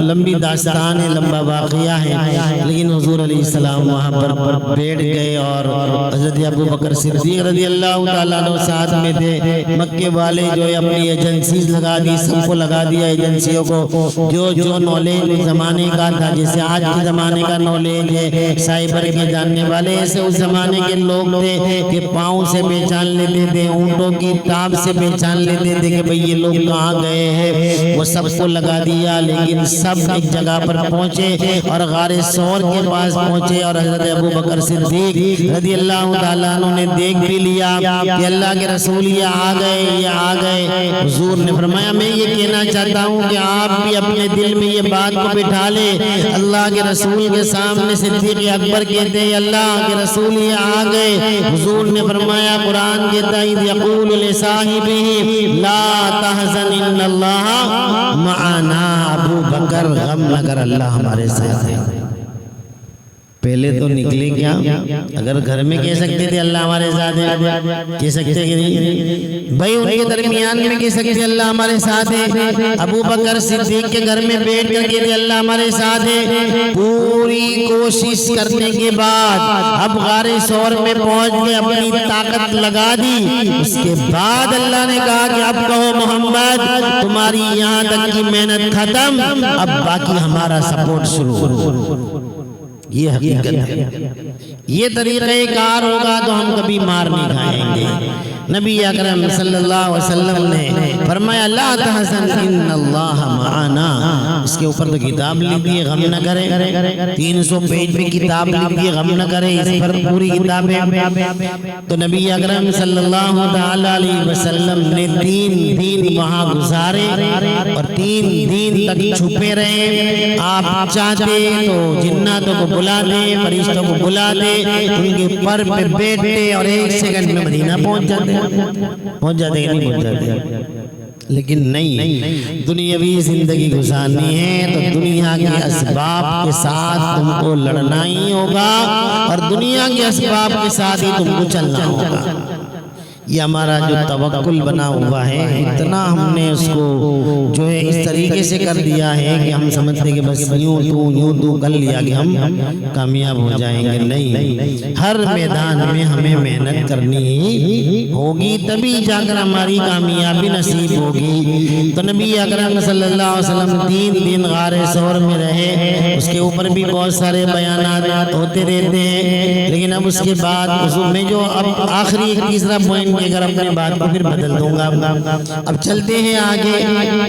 لمبی داستان ہے، لمبا واقعہ ہے، لیکن حضور علیہ السلام وہاں پر بیٹھ گئے، اور حضرت ابو بکر صدیق رضی اللہ تعالیٰ عنہ ساتھ میں تھے۔ مکے والے جو اپنی ایجنسیز لگا دی، سب کو لگا دیا ایجنسیوں کو، جو نالج زمانے کا تھا، جیسے آج کے زمانے کا نالج ہے، سائبر کے جاننے والے، ایسے اس زمانے کے لوگ تھے کہ پاؤں سے پہچان لیتے تھے، اونٹوں کی ٹانپ سے پہچان لیتے تھے کہ بھئی یہ لوگ کہاں گئے ہیں، وہ سب کو لگا دیا۔ لیکن سب ایک جگہ پر پہنچے اور غار ثور کے پاس پہنچے، اور حضرت ابو بکر صدیق رضی اللہ تعالیٰ عنہ نے دیکھ بھی لیا کہ اللہ کے رسول یہ آ گئے۔ حضور نے فرمایا میں یہ کہنا چاہتا ہوں کہ آپ بھی اپنے دل میں یہ بات کو بٹھا لے، اللہ کے رسول کے سامنے صدیق اکبر کہتے ہیں اللہ کے رسول یہ آ گئے۔ حضور نے فرمایا قرآن کہتا ہے یقول لصاحبہ لا تحزن ان اللہ معنا، ابو بکر غم نہ کر، اللہ ہمارے ساتھ ہے۔ پہلے تو نکلے کیا؟ اگر گھر میں کہہ سکتے تھے اللہ ہمارے ساتھ ہے، کہہ سکتے کہ نہیں؟ بھائی ان کے درمیان میں کہہ سکتے اللہ ہمارے ساتھ ہے۔ ابو بکر صدیق کے گھر میں بیٹھ کر کہتے اللہ ہمارے ساتھ ہے۔ پوری کوشش کرنے کے بعد اب غار ثور میں پہنچ کے اپنی طاقت لگا دی، اس کے بعد اللہ نے کہا کہ اب کہو محمد تمہاری یہاں تک کی محنت ختم، اب باقی ہمارا سپورٹ شروع۔ یہ حقیقت ہے۔ یہ طریقہ کار ہوگا تو ہم کبھی مار نہیں کھائیں گے۔ نبی اکرم صلی اللہ علیہ وسلم نے فرمایا لا تحزن ان اللہ معنا، اس کے اوپر تو کتاب لکھ دی ہے غم نہ کرے، 300 پیج پہ کتاب لکھ دی ہے غم نہ کرے، اس پر پوری کتاب ہے۔ تو نبی اکرم صلی اللہ علیہ وسلم نے 3 دن وہاں گزارے اور 3 دن تک چھپے رہے۔ آپ چاہتے تو جناتوں کو بلا دے، فرشتوں کو بلا دے، ان کے پر پہ بیٹھتے اور 1 سیکنڈ میں مدینہ پہنچ جاتے کہ نہیں پہنچ جاتے، لیکن نہیں، دنیاوی زندگی گزارنی ہے تو دنیا کے اسباب کے ساتھ تم کو لڑنا ہی ہوگا اور دنیا کے اسباب کے ساتھ ہی تم کو چلنا ہوگا۔ یہ ہمارا جو توکل بنا ہوا ہے، اتنا ہم نے اس کو جو ہے اس طریقے سے کر دیا ہے کہ ہم سمجھتے ہیں کہ بس یوں تو کر لیا کہ ہم کامیاب ہو جائیں گے۔ نہیں، ہر میدان میں ہمیں محنت کرنی ہوگی، تبھی جا کر ہماری کامیابی نصیب ہوگی۔ تو نبی اکرم صلی اللہ علیہ وسلم 3 دن غار ثور میں رہے، اس کے اوپر بھی بہت سارے بیانات ہوتے رہتے ہیں، لیکن اب اس کے بعد میں جو اب آخری ایک تیسرا پوائنٹ اگر اپنے بات کو پھر بدل دوں گا۔ اب چلتے ہیں آگے۔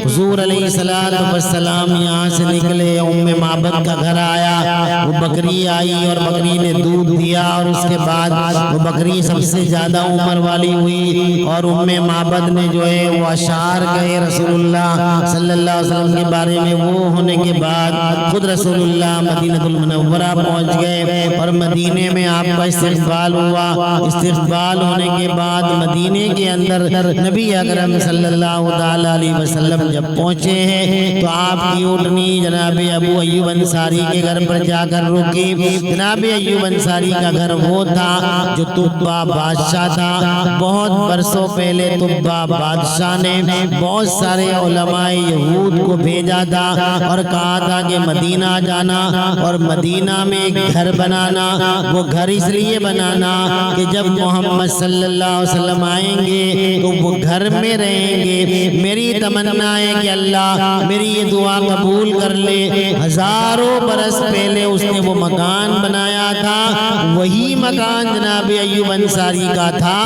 حضور علیہ السلام یہاں سے نکلے، ام معبد کا گھر آیا، وہ بکری آئی اور بکری نے دودھ دیا اور اس کے بعد وہ بکری سب سے زیادہ عمر والی ہوئی اور ام معبد نے جو ہے وہ اشعار کہے رسول اللہ صلی اللہ علیہ وسلم کے بارے میں۔ وہ ہونے کے بعد خود رسول اللہ مدینہ المنورہ پہنچ گئے اور مدینے میں آپ کا استقبال ہوا۔ استقبال ہونے کے بعد مدینے کے اندر نبی اکرم صلی اللہ علیہ وسلم جب پہنچے ہیں تو آپ کی اونٹنی جناب ابو ایوب انصاری کے گھر پر جا کر رکی۔ جناب ایوب انصاری کا گھر وہ تھا جو طبہ بادشاہ تھا۔ بہت برسوں پہلے طبہ بادشاہ نے بہت سارے علماء یہود کو بھیجا تھا اور کہا تھا کہ مدینہ جانا اور مدینہ میں ایک گھر بنانا۔ وہ گھر اس لیے بنانا کہ جب محمد صلی اللہ علیہ وسلم آئیں گے تو وہ گھر میں رہیں گے۔ میری تمنا ہے کہ اللہ میری یہ دعا قبول کر لے۔ ہزاروں برس پہلے اس نے وہ مکان بنایا تھا، وہی مکان جناب ایوب انصاری کا تھا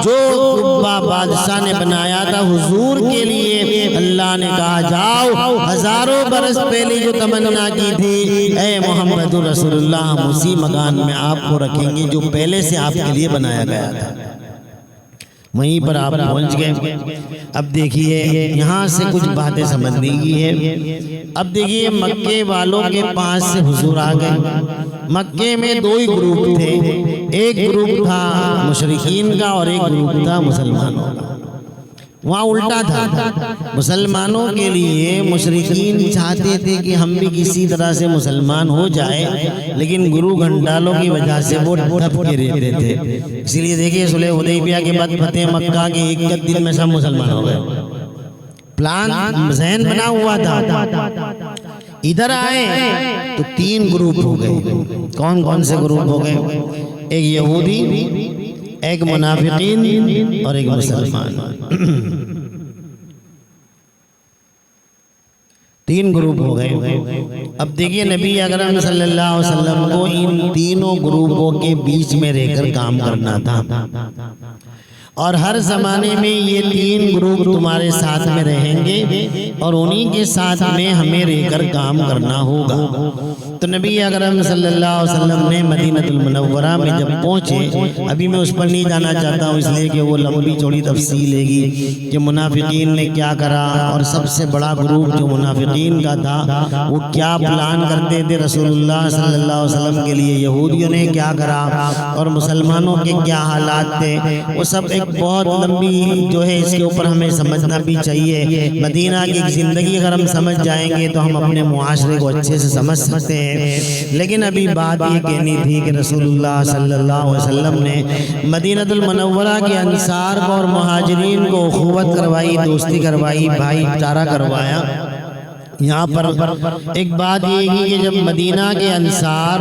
جو طبہ بادشاہ نے بنایا تھا حضور کے لیے۔ اللہ نے کہا جاؤ، ہزاروں برس پہلے جو تمنا کی تھی اے محمد رسول اللہ، ہم اسی مکان میں آپ کو رکھیں گے جو پہلے سے آپ کے لیے بنایا گیا تھا۔ وہیں پر آپ پہنچ گئے۔ اب دیکھیے یہاں سے کچھ باتیں سمجھنے کی ہے۔ اب دیکھیے مکے والوں کے پاس سے حضور آ گئے۔ مکے میں 2 ہی گروپ تھے، ایک گروپ تھا مشرکین کا اور ایک گروپ تھا مسلمانوں کا۔ وہاں الٹا تھا، مسلمانوں کے لیے مشرکین چاہتے تھے کہ ہم بھی کسی طرح سے مسلمان ہو جائے، لیکن گرو گھنٹالوں کی وجہ سے وہ ڈھپ کے رہتے تھے۔ اسی لیے دیکھیے صلح حدیبیہ کے بعد فتح مکہ کے 1 دن میں سب مسلمان ہو گئے۔ پلان ذہن بنا ہوا تھا۔ ادھر آئے تو 3 گروپ ہو گئے۔ کون کون سے گروپ ہو گئے؟ ایک یہودی، ایک منافقین اور ایک مسلمان۔ 3 گروپ ہو گئے۔ اب دیکھیے نبی اکرم صلی اللہ علیہ وسلم کو ان تینوں گروپوں کے بیچ میں رہ کر کام کرنا تھا، اور ہر زمانے میں یہ 3 گروپ تمہارے ساتھ میں رہیں گے اور انہی کے ساتھ میں ہمیں رہ کر کام کرنا ہوگا۔ تو نبی اکرم صلی اللہ علیہ وسلم نے مدینہ المنورہ میں جب پہنچے، ابھی میں اس پر نہیں جانا چاہتا ہوں اس لیے کہ وہ لمبی چوڑی تفصیل ہے گی کہ منافقین نے کیا کرا، اور سب سے بڑا گروپ جو منافقین کا تھا وہ کیا پلان کرتے تھے رسول اللہ صلی اللہ علیہ وسلم کے لیے، یہودیوں نے کیا کرا اور مسلمانوں کے کیا حالات تھے، وہ سب ایک بہت لمبی جو ہے، اس کے اوپر ہمیں سمجھنا بھی چاہیے۔ مدینہ کی زندگی اگر ہم سمجھ جائیں گے تو ہم اپنے معاشرے کو اچھے سے سمجھ سکتے ہیں۔ ہیں، لیکن ابھی بات یہ کہنی تھی کہ رسول اللہ صلی اللہ علیہ وسلم نے مدینہ المنورہ کے انصار کو اور مہاجرین کو اخوت کروائی، دوستی کروائی، بھائی چارہ کروایا۔ یہاں پر ایک بات یہ ہے کہ جب مدینہ کے انصار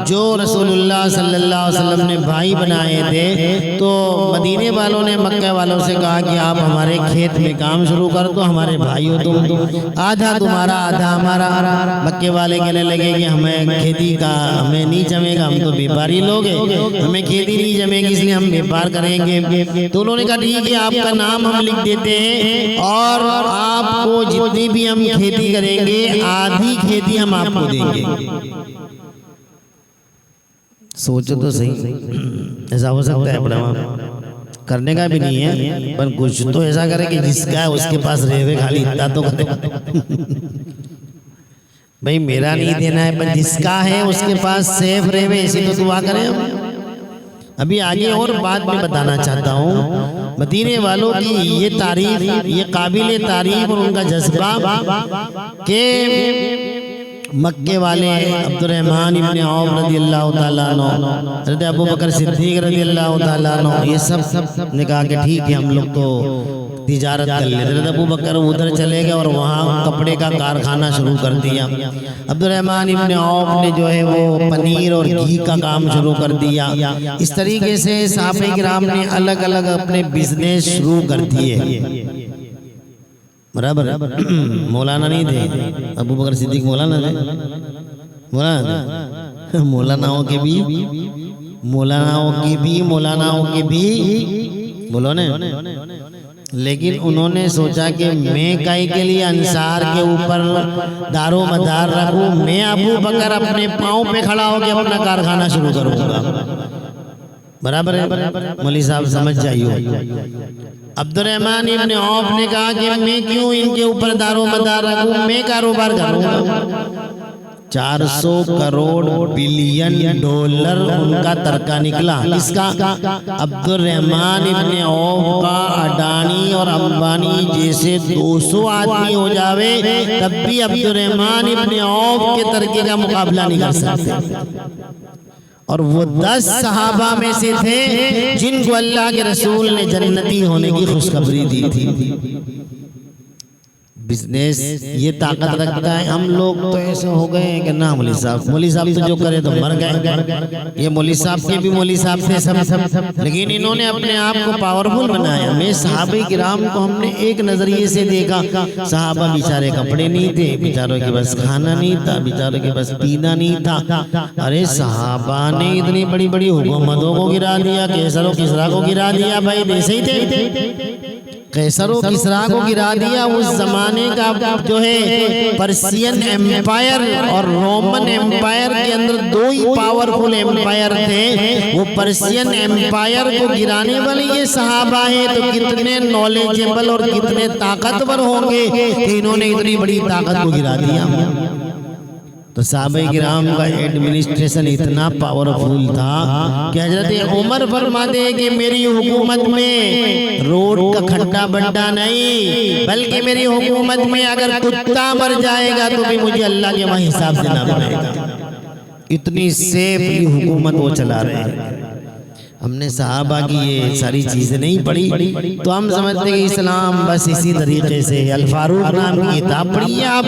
جو رسول اللہ صلی اللہ علیہ وسلم نے بھائی بنائے تھے، تو مدینے والوں نے مکہ والوں سے کہا کہ آپ ہمارے کھیت میں کام شروع کر دو، ہمارے بھائی ہو تم، آدھا تمہارا آدھا ہمارا۔ مکے والے کہنے لگے کہ ہمیں کھیتی کا ہمیں نہیں جمے گا، ہم تو بیپاری لوگ ہیں، ہمیں کھیتی نہیں جمے گی، اس لیے ہم بیپار کریں گے۔ تو انہوں نے کہا ٹھیک ہے، آپ کا نام ہم لکھ دیتے ہیں اور آپ کو جتنی بھی ہم کھیتی کریں گے آدھی کھیتی ہم آپ کو دیں گے۔ سوچو تو صحیح، ایسا ہو سکتا ہے؟ بڑا کرنے کا بھی نہیں ہے، پر کچھ تو ایسا کرے کہ جس کا ہے اس کے پاس رہے خالی اتنا تو کرے۔ بھئی میرا نہیں دینا ہے، پر جس کا ہے اس کے پاس سیف رہے، ایسی تو دعا کریں۔ ابھی آگے اور بات میں بتانا چاہتا ہوں، مدینے والوں کی یہ تعریف، یہ قابل تعریف اور ان کا جذبہ کہ مکے والے عبد الرحمن ابن عوف رضی اللہ تعالیٰ عنہ، حضرت ابو بکر صدیق رضی اللہ تعالیٰ عنہ، یہ سب نے کہا کہ ٹھیک ہے ہم لوگ تو تجارت کر لیتے۔ حضرت ابو بکر ادھر چلے گئے اور وہاں کپڑے کا کارخانہ شروع کر دیا۔ عبد الرحمن ابن عوف نے جو ہے وہ پنیر اور گھی کا کام شروع کر دیا۔ اس طریقے سے صحابہ کرام نے الگ الگ اپنے بزنس شروع کر دیے۔ برابر مولانا نہیں تھے ابو بکر صدیق، مولانا تھے، مولاناؤں کے بھی بولو نا، لیکن انہوں نے سوچا کہ میں کائی کے لیے انصار کے اوپر دار و مدار رکھوں، میں ابو بکر اپنے پاؤں پہ کھڑا ہو کے اپنا کارخانہ شروع کروں گا۔ برابر ہے مولوی صاحب، سمجھ جائیے۔ عبد الرحمن ابن عوف نے کہا کہ میں کیوں ان کے اوپر دار و مدار رکھوں، میں کاروبار کروں گا۔ 400 کروڑ بلین ڈالر ان کا ترکہ نکلا۔ اس کا عبد الرحمن ابن عوف کا اڈانی اور امبانی جیسے 200 آدمی ہو جاوے تب بھی عبد الرحمن ابن عوف کے ترکے کا مقابلہ نہیں کر سکتے۔ اور وہ 10 صحابہ میں سے تھے جن کو اللہ کے رسول نے جنتی ہونے کی خوشخبری دی تھی۔ بزنس یہ طاقت رکھتا ہے۔ ہم لوگ تو ایسے ہو گئے ہیں کہ نہ مولوی صاحب تو جو کرے تو مر گئے۔ یہ مولوی صاحب کے بھی مولوی صاحب تھے سب، لیکن انہوں نے اپنے آپ کو پاورفل بنایا۔ میں صحابہ کرام کو ہم نے ایک نظریے سے دیکھا، صحابہ بیچارے کپڑے نہیں تھے، بیچاروں کے پاس کھانا نہیں تھا، بیچاروں کے پاس پینا نہیں تھا۔ ارے صحابہ نے اتنی بڑی بڑی حکومتوں کو گرا دیا، قیصر و کسریٰ کو گرا دیا۔ بھائی ایسے ہی تھے، قیصر و کسریٰ کو گرا دیا۔ اس زمانے کا جو ہے پرسین ایمپائر اور رومن ایمپائر کے اندر 2 ہی پاورفل ایمپائر تھے۔ وہ پرسین ایمپائر کو گرانے والے یہ صحابہ ہیں، تو کتنے نالجیبل اور کتنے طاقتور ہوں گے کہ انہوں نے اتنی بڑی طاقت کو گرا دیا۔ تو صحابہ کرام کا ایڈمنسٹریشن اتنا پاورفل تھا کہ حضرت عمر فرماتے ہیں کہ میری حکومت میں روڈ کا کھڈا بڈا نہیں، بلکہ میری حکومت میں اگر کتا مر جائے گا تو بھی مجھے اللہ کے وہاں حساب دینا پڑے گا۔ اتنی سیفلی حکومت وہ چلا رہے ہیں۔ ہم نے صحابہ کی یہ ساری چیزیں نہیں پڑھی تو ہم سمجھتے ہیں کہ اسلام بس اسی طریقے سے۔ الفاروق نام کی کتاب پڑھیے آپ،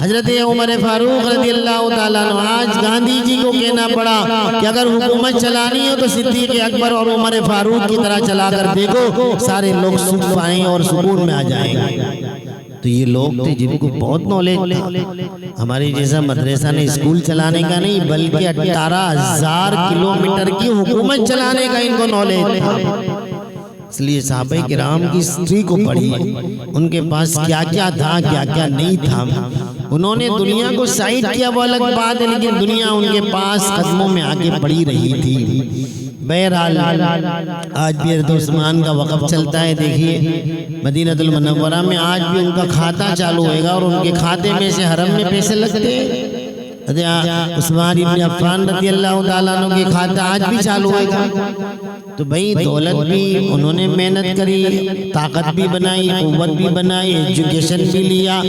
حضرت عمر فاروق رضی اللہ تعالیٰ عنہ۔ آج گاندھی جی کو کہنا پڑا کہ اگر حکومت چلانی ہو تو صدیق اکبر اور عمر فاروق کی طرح چلا کر دیکھو، سارے لوگ سکھ پائیں اور سکون میں آ جائیں گے۔ تو یہ لوگ تھے جن کو بہت نالج تھا۔ ہماری جیسا مدرسہ نے اسکول چلانے کا نہیں، بلکہ 18,000 کلومیٹر کی حکومت چلانے کا ان کو نالج تھا۔ اس لیے صحابہ کرام کی ہسٹری کو پڑھی، ان کے پاس کیا کیا تھا، کیا کیا نہیں تھا۔ انہوں نے دنیا کو سائڈ کیا وہ الگ بات ہے، لیکن دنیا ان کے پاس قدموں میں آگے بڑھی رہی تھی۔ بہرحال آج بھی حضرت عثمان کا وقف چلتا ہے۔ دیکھیے مدینہ المنورہ میں آج بھی ان کا کھاتہ چالو ہوئے گا اور ان کے کھاتے میں سے حرم میں پیسے لگتے ہیں۔ عثمان ابن عفان رضی اللہ تعالیٰ عنہ کے کھاتے آج بھی چالو ہوئے گا. تو بھئی دولت بھی انہوں نے محنت کری، طاقت بھی بنائی، قوت بھی بنائی، ایجوکیشن بھی لیا،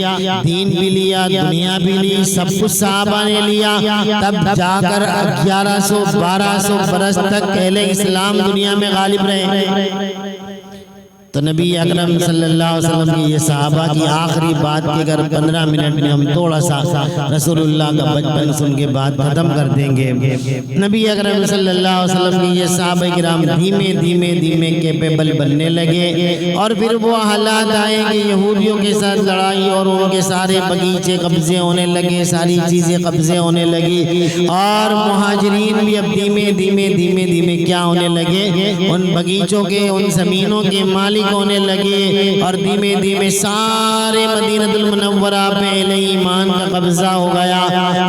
دین بھی لیا، دنیا بھی لی، سب کچھ صحابہ نے لیا. تب جا کر 1100-1200 برس تک اہل اسلام دنیا میں غالب رہے. تو نبی اکرم صلی اللہ علیہ وسلم کی یہ صحابہ کی آخری بات کے اگر 15 منٹ میں ہم تھوڑا سا رسول اللہ کا بچپن سن کے بات ختم کر دیں گے. نبی اکرم صلی اللہ علیہ وسلم کی یہ صحابہ کرام دھیمے دھیمے دھیمے کیپیبل بننے لگے، اور پھر وہ حالات آئے کہ یہودیوں کے ساتھ لڑائی اور ان کے سارے بغیچے قبضے ہونے لگے، ساری چیزیں قبضے ہونے لگی، اور مہاجرین بھی اب دھیمے دھیمے دھیمے دھیمے کیا ہونے لگے، ان بغیچوں کے ان زمینوں کے مالک ہونے لگے، اور دھیمے دھیمے سارے مدینہ المنورہ پہ اہل ایمان کا قبضہ ہو گیا.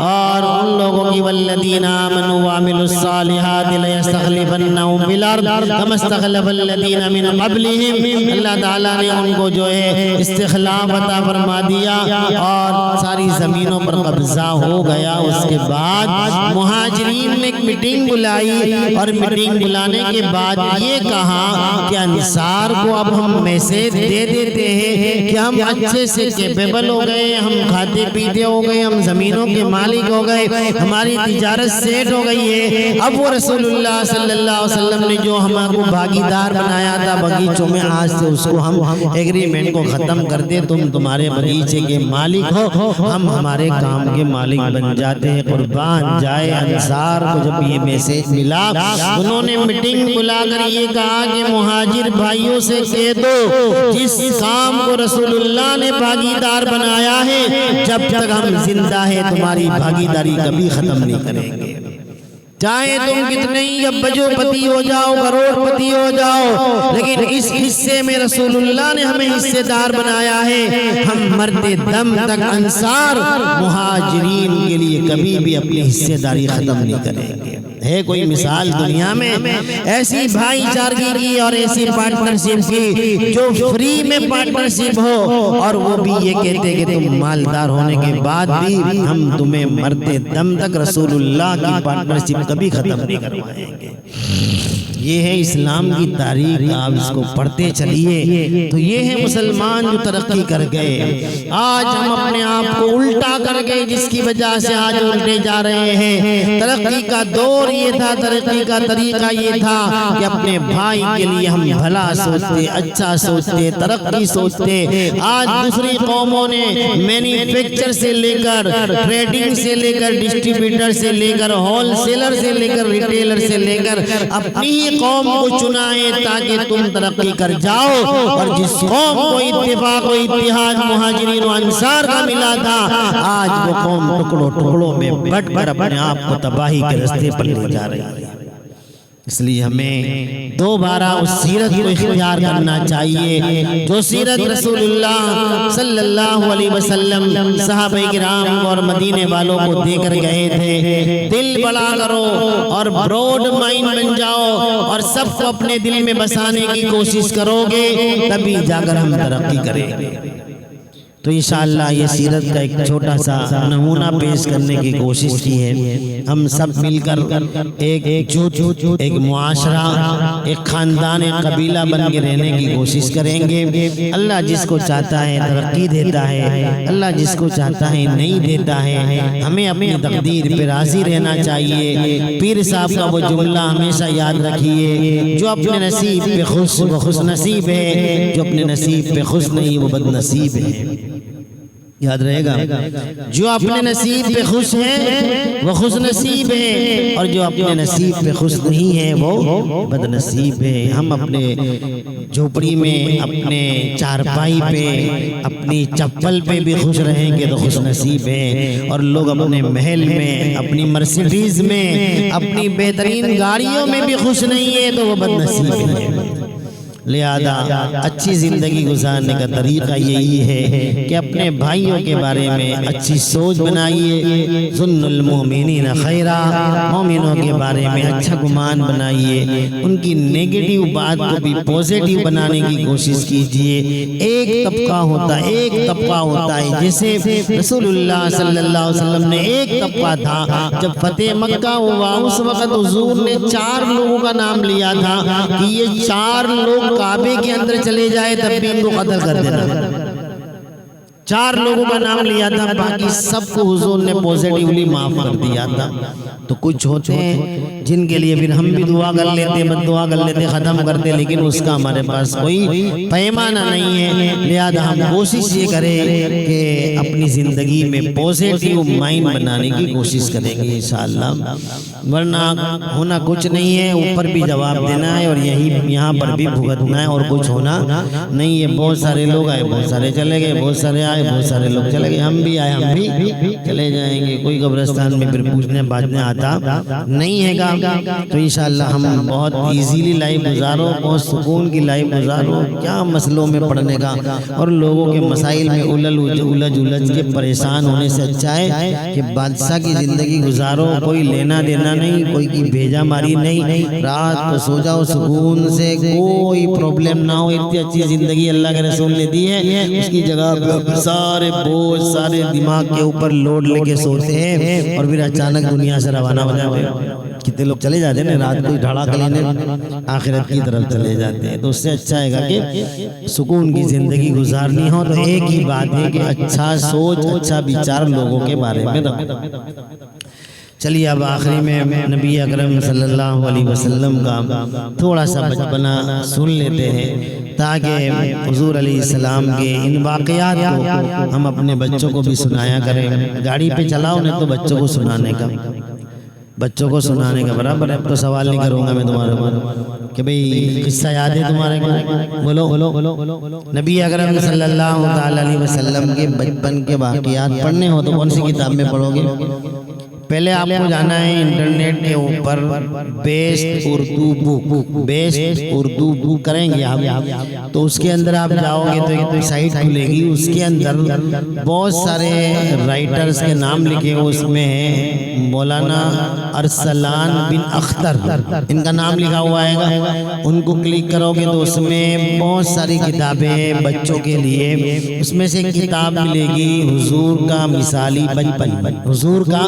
اور ان لوگوں کی والذین آمنوا وعملوا الصالحات لیستخلفنہم فی الارض کما استخلف الذین من قبلہم. اللہ تعالیٰ نے ان کو جو ہے استخلاف عطا فرما دیا اور ساری زمینوں پر قبضہ ہو گیا. اس کے بعد مہاجرین نے ایک میٹنگ بلائی، اور میٹنگ بلانے کے بعد یہ کہا کہ انصار کو اب ہم میسیج دے دیتے ہیں کہ ہم اچھے سے کیپیبل ہو گئے، ہم کھاتے پیتے ہو گئے، ہم زمینوں کے مالک ہو گئے، ہماری تجارت سیٹ ہو گئی ہے. اب وہ رسول اللہ صلی اللہ علیہ وسلم نے جو ہمارے کو بھاگیدار بنایا تھا بغیچوں میں، آج سے اس کو ہم ایگریمنٹ کو ختم کر دے، تم تمہارے بغیچے کے مالک ہو، ہم ہمارے کام کے مالک بن جاتے ہیں. قربان جائے انصار کو جب یہ میسیج ملا، انہوں نے میٹنگ بلا کر یہ کہا کہ مہاجر بھائیوں سے کہہ دو جس کام کو رسول اللہ نے بھاگیدار بنایا ہے، جب تک ہم زندہ ہیں تمہاری بھاگیداری کبھی ختم نہیں کریں گے. چاہے تم کتنے ہی بجو پتی ہو جاؤ، کروڑ پتی ہو جاؤ، لیکن اس حصے میں رسول اللہ نے ہمیں حصے دار بنایا ہے. ہم مرتے دم تک انصار مہاجرین کے لیے کبھی بھی اپنی حصے داری ختم نہیں کریں گے. ہے کوئی مثال دنیا میں ایسی بھائی چارگی کی اور ایسی پارٹنرشپ کی جو فری میں پارٹنرشپ ہو، اور وہ بھی یہ کہتے کہ تم مالدار ہونے کے بعد بھی ہم تمہیں مرتے دم تک رسول اللہ کی پارٹنرشپ کبھی ختم نہیں کروائیں گے. یہ ہے اسلام کی تاریخ. آپ اس کو پڑھتے چلیے تو یہ ہے مسلمان جو ترقی کر گئے. آج ہم اپنے آپ کو الٹا کر گئے، جس کی وجہ سے آج الٹے جا رہے ہیں. ترقی کا دور یہ تھا، ترقی کا طریقہ یہ تھا کہ اپنے بھائی کے لیے ہم بھلا سوچتے، اچھا سوچتے، ترقی سوچتے. آج دوسری قوموں نے مینوفیکچر سے لے کر ٹریڈنگ سے لے کر ڈسٹریبیوٹر سے لے کر ہول سیلر سے لے کر ریٹیلر سے لے کر اپنی قوم کو چنا ہے تاکہ تم ترقی کر جاؤ. اور جس قوم کو اتفاق و اتحاد مہاجرین و انصار کا ملا تھا، آج وہ قوم ٹکڑوں ٹکڑوں میں بٹ کر اپنے آپ کو تباہی کے راستے پر لے جا رہی ہے. اس لیے ہمیں دوبارہ اس سیرت کو اختیار کرنا چاہیے جو سیرت رسول اللہ صلی اللہ علیہ وسلم صحابہ کرام اور مدینے والوں کو دے کر گئے تھے. دل بڑا کرو اور براڈ مائنڈ بن جاؤ اور سب کو اپنے دل میں بسانے کی کوشش کرو گے، تبھی جا کر ہم ترقی کریں گے. تو انشاءاللہ یہ سیرت کا ایک چھوٹا سا نمونہ پیش کرنے کی کوشش کی ہے. ہم سب مل کر ایک معاشرہ، ایک خاندان، ایک قبیلہ بن کے رہنے کی کوشش کریں گے. اللہ جس کو چاہتا ہے ترقی دیتا ہے، اللہ جس کو چاہتا ہے نہیں دیتا ہے. ہمیں اپنی تقدیر پہ راضی رہنا چاہیے. پیر صاحب کا وہ جملہ ہمیشہ یاد رکھیے، جو اپنے نصیب پہ خوش وہ خوش نصیب ہے، جو اپنے نصیب پہ خوش نہیں وہ بد نصیب ہے. یاد رہے گا، جو اپنے نصیب پہ خوش ہے وہ خوش نصیب ہے، اور جو اپنے نصیب پہ خوش نہیں ہے وہ بد نصیب ہے. ہم اپنے جھوپڑی میں، اپنے چارپائی پہ، اپنی چپل پہ بھی خوش رہیں گے تو خوش نصیب ہے، اور لوگ اپنے محل میں، اپنی مرسیڈیز میں، اپنی بہترین گاڑیوں میں بھی خوش نہیں ہے تو وہ بد نصیب ہے. لہذا اچھی زندگی گزارنے کا طریقہ یہی ہے کہ اپنے بھائیوں کے بارے میں اچھی سوچ بنائیے، ظن المؤمنین خیرا، مومنوں کے بارے میں اچھا گمان بنائیے، ان کی نیگیٹو بات کو بھی پوزیٹیو بنانے کی کوشش کیجئے۔ ایک طبقہ ہوتا ہے جیسے رسول اللہ صلی اللہ علیہ وسلم نے ایک طبقہ تھا، جب فتح مکہ ہوا اس وقت حضور نے 4 لوگوں کا نام لیا تھا کہ یہ 4 لوگ کعبے کے اندر چلے جائے تب بھی ان کو قتل کر دینا۔ 4 لوگوں کا نام لیا تھا، باقی سب کو حضور نے پوزیٹیولی معاف کر دیا تھا۔ تو کچھ ہوتے ہیں جن کے لیے پھر ہم بھی دعا کر لیتے، بد دعا کر لیتے، ختم کرتے، لیکن اس کا ہمارے پاس کوئی پیمانہ نہیں ہے۔ لہذا ہم کوشش یہ کریں کہ اپنی زندگی میں پوزیٹیو مائنڈ بنانے کی کوشش کریں گے انشاءاللہ، ورنہ ہونا کچھ نہیں ہے، اوپر بھی جواب دینا ہے اور یہاں پر بھی بھگتنا ہے، اور کچھ ہونا نہیں ہے۔ بہت سارے لوگ آئے، بہت سارے چلے گئے، بہت سارے آئے، بہت سارے لوگ چلے گئے، ہم بھی آئے، ہم بھی چلے جائیں گے۔ کوئی قبرستان میں پھر پوچھنے باتنے آتا نہیں ہے گا۔ تو انشاءاللہ ہم بہت ایزیلی لائف گزارو، بہت سکون کی لائف گزارو، کیا مسئلوں میں پڑھنے کا اور لوگوں کے مسائل میں الجھ کے پریشان ہونے سے اچھا ہے کہ بادشاہ کی زندگی گزارو، کوئی لینا دینا نہیں، کوئی کی بھیجا ماری نہیں، رات کو سو جاؤ سکون سے، کوئی پرابلم نہ ہو۔ اتنی اچھی زندگی اللہ کے رسول نے دی ہے، اس کی جگہ سارے بوجھ سارے دماغ کے اوپر لوڈ لے کے سوتے ہیں اور پھر اچانک دنیا سے روانہ ہو جاتے ہیں۔ کتنے لوگ چلے جاتے ہیں رات کو دھڑاکہ لینے آخرت کی طرف چلے جاتے ہیں۔ تو اس سے اچھا ہے کہ سکون کی زندگی گزارنی ہو تو ایک ہی بات ہے کہ اچھا سوچ، اچھا بیچار لوگوں کے بارے میں رکھو۔ چلیے اب آخری میں نبی اکرم صلی اللہ علیہ وسلم کا تھوڑا سا بچپنا سن لیتے ہیں تاکہ حضور علیہ السلام کے ان واقعات کو ہم اپنے بچوں کو بھی سنایا کریں۔ گاڑی پہ چلاؤ نہیں تو بچوں کو سنانے کا برابر ہے۔ اب تو سوال نہیں کروں گا میں تمہارے کو کہ بھئی قصہ یاد ہے تمہارے کو، بولو۔ نبی اکرم صلی اللہ علیہ وسلم کے بچپن کے واقعات پڑھنے ہو تو کون سی کتاب میں پڑھو گے؟ پہلے آپ کو جانا ہے انٹرنیٹ کے اوپر بیسٹ اردو بک کریں گے آپ، تو اس کے اندر آپ جاؤ گے تو ایک سائٹ کھلے گی، اس کے اندر بہت سارے رائٹرز کے نام لکھے ہوئے، اس میں ہے مولانا ارسلان بن اختر، ان کا نام لکھا ہوا ہے۔ ان کو کلک کرو گے تو اس میں بہت ساری کتابیں بچوں کے لیے، اس میں سے کتاب ملے گی حضور کا مثالی بچپن، حضور کا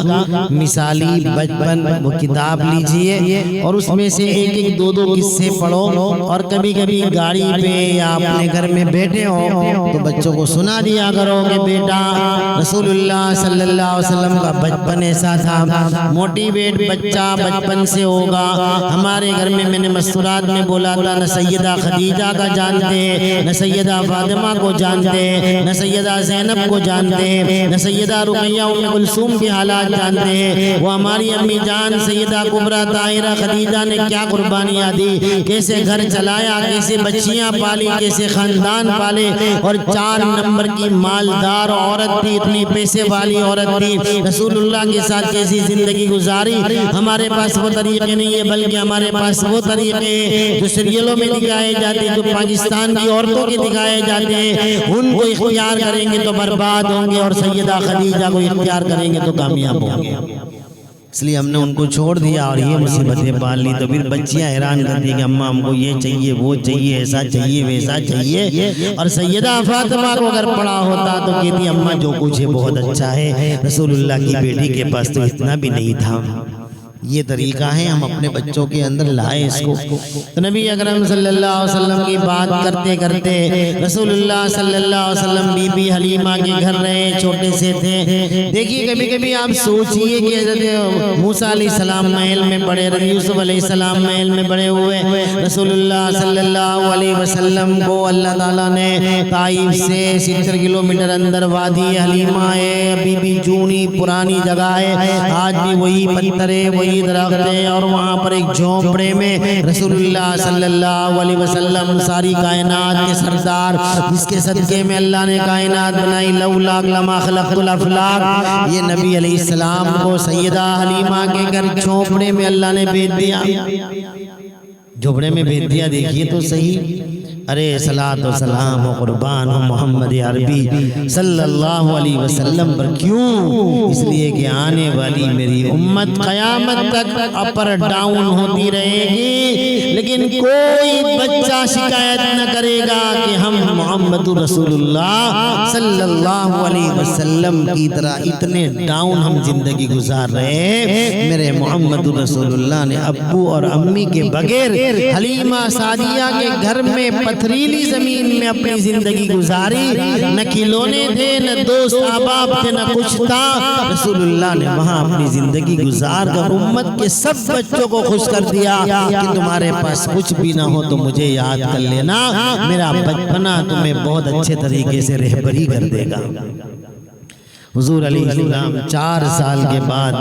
مثالی بچپن، وہ کتاب لیجئے اور اس میں سے ایک دو قصے پڑھو، اور کبھی کبھی گاڑی پہ یا اپنے گھر میں بیٹھے ہو تو بچوں کو سنا دیا کرو کہ بیٹا رسول اللہ صلی اللہ علیہ وسلم کا بچپن ایسا تھا، موٹیویٹ بچہ بچپن سے ہوگا۔ ہمارے گھر میں نے مستورات میں بولا تھا، نہ سیدہ خدیجہ کا جانتے، نہ سیدہ فاطمہ کو جانتے، نہ سیدہ زینب کو جانتے، نہ سیدہ رقیہ ام کلثوم کے حالات جانتے، وہ ہماری امی جان سیدہ کبریٰ طاہرہ خدیجہ نے کیا قربانیاں دی، کیسے گھر چلایا، کیسے بچیاں پالی، کیسے خاندان پالے، اور 4 نمبر کی مالدار عورت تھی، اتنی پیسے والی عورت تھی، رسول اللہ کے ساتھ کیسی زندگی گزاری۔ ہمارے پاس وہ طریقے نہیں ہے، بلکہ ہمارے پاس وہ طریقے جو سیریلوں میں دکھائے جاتے ہیں، جو پاکستان کی عورتوں کے دکھائے جاتے ہیں، ان کو اختیار کریں گے تو برباد ہوں گے، اور سیدہ خدیجہ کو اختیار کریں گے تو کامیاب ہوں گے۔ اس لیے ہم نے ان کو چھوڑ دیا اور یہ مصیبتیں پال لی۔ تو پھر بچیاں حیران کرتی کہ اماں ہم کو یہ چاہیے، وہ چاہیے، ایسا چاہیے، ویسا چاہیے، اور سیدہ فاطمہ کو اگر پڑا ہوتا تو کہتی اماں جو کچھ ہے بہت اچھا ہے، رسول اللہ کی بیٹی کے پاس تو اتنا بھی نہیں تھا۔ یہ طریقہ ہے، ہم اپنے بچوں کے اندر لائیں اس کو۔ تو نبی اکرم صلی اللہ علیہ وسلم کی بات کرتے کرتے رسول اللہ صلی اللہ علیہ وسلم بی بی حلیمہ کے گھر رہے، چھوٹے سے تھے۔ دیکھیے کبھی کبھی آپ سوچئے کہ حضرت موسیٰ علیہ السلام محل میں بڑے، یوسف علیہ السلام محل میں بڑے ہوئے، رسول اللہ صلی اللہ علیہ وسلم کو اللہ تعالیٰ نے طائف سے 70 کلومیٹر اندر وادی حلیمہ ہے، ابھی بھی چونی پرانی جگہ ہے، آج بھی وہی پتھر ہے، وہی درخت ہے، اور وہاں پر ایک جھونپڑے میں رسول اللہ صلی اللہ علیہ وسلم ساری کائنات کے سردار، جس کے صدقے میں اللہ نے کائنات بنائی، لولا لما خلقت الافلاک، یہ نبی علیہ السلام کو سیدہ حلیمہ کے گھر جھونپڑے میں اللہ نے بھیج دیا، جھونپڑے میں بھیج دیا۔ دیکھیے تو صحیح، ارے صلاۃ و سلام و قربان ہو محمد عربی صلی اللہ علیہ وسلم پر کیوں؟ اس لیے کہ آنے والی میری امت قیامت تک اپر ڈاؤن ہوتی رہے گی، لیکن کوئی بچہ شکایت نہ کرے گا کہ ہم محمد رسول اللہ صلی اللہ علیہ وسلم کی طرح اتنے ڈاؤن ہم زندگی گزار رہے ہیں۔ میرے محمد رسول اللہ نے ابو اور امی کے بغیر حلیمہ سعدیہ کے گھر میں پتھریلی زمین میں اپنی زندگی گزاری، نہ کھلونے تھے، نہ دوست احباب تھے، نہ کچھ تھا۔ رسول اللہ نے وہاں اپنی زندگی گزار کر امت کے سب بچوں کو خوش کر دیا کہ تمہارے پاس کچھ بھی نہ ہو تو مجھے یاد کر لینا، میرا بچپنا تمہیں بہت اچھے طریقے سے رہبری کر دے گا۔ حضور علیہ السلام 4 سال کے بعد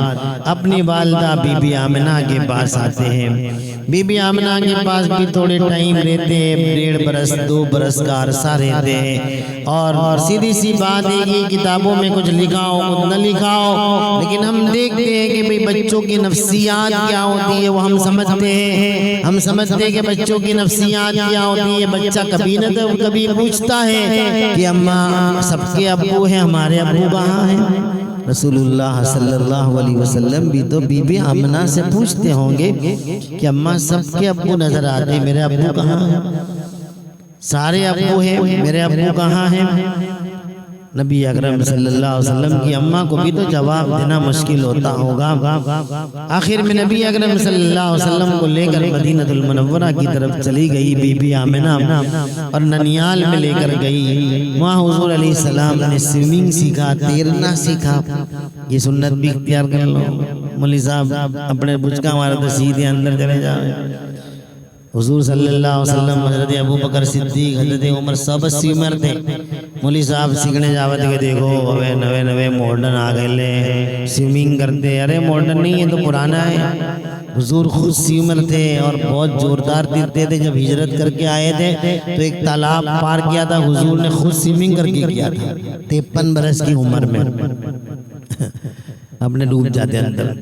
اپنی والدہ بی بی آمنہ کے پاس آتے ہیں۔ بی بی آمنہ کے پاس بھی تھوڑے ٹائم رہتے ہیں، 1.5 برس 2 برس کا عرصہ رہتے ہیں، اور سیدھی سی بات ہے کہ کتابوں میں کچھ لکھا ہو کچھ نہ لکھا ہو، لیکن ہم دیکھتے ہیں کہ بھئی بچوں کی نفسیات کیا ہوتی ہے وہ ہم سمجھتے ہیں۔ ہم سمجھتے ہیں کہ بچوں کی نفسیات کیا ہوتی ہے۔ بچہ کبھی نہ کبھی پوچھتا ہے کہ اماں سب کے ابو ہیں، ہمارے ابو کہاں ہیں؟ رسول اللہ صلی اللہ علیہ وسلم بھی تو بی بی آمنہ سے پوچھتے ہوں گے کہ اماں سب کے ابو نظر آتے، میرے ابو کہاں ہیں؟ سارے ابو ہیں، میرے ابو کہاں ہیں؟ نبی اکرم صلی اللہ علیہ وسلم کی اماں کو بھی تو جواب دینا مشکل ہوتا ہوگا۔ آخر میں نبی اکرم صلی اللہ علیہ وسلم کو لے کر مدینہ المنورہ کی طرف چلی گئی بی بی آمنہ، اور ننیال میں لے کر گئی۔ وہاں حضور علیہ السلام نے سوئمنگ سیکھا، تیرنا سیکھا۔ یہ سنت بھی اختیار کر لو، مولی صاحب اپنے بچکا مارے تو سیدھے اندر چلے جائے۔ حضور صلی اللہ علیہ وسلم، حضرت ابو بکر صدیق، حضرت عمر سب سوئمر تھے۔ مولی صاحب سیکھنے جاوت کہ دیکھو نوے ماڈرن آ گئے لے سوئمنگ کرتے، ارے ماڈرن نہیں ہے تو پرانا ہے۔ حضور خود سوئمر تھے اور بہت زوردار تیرتے تھے۔ جب ہجرت کر کے آئے تھے تو ایک تالاب پار کیا تھا، حضور نے خود سوئمنگ کر کے کیا تھا 53 برس کی عمر میں۔ اپنے ڈوب جاتے اندر۔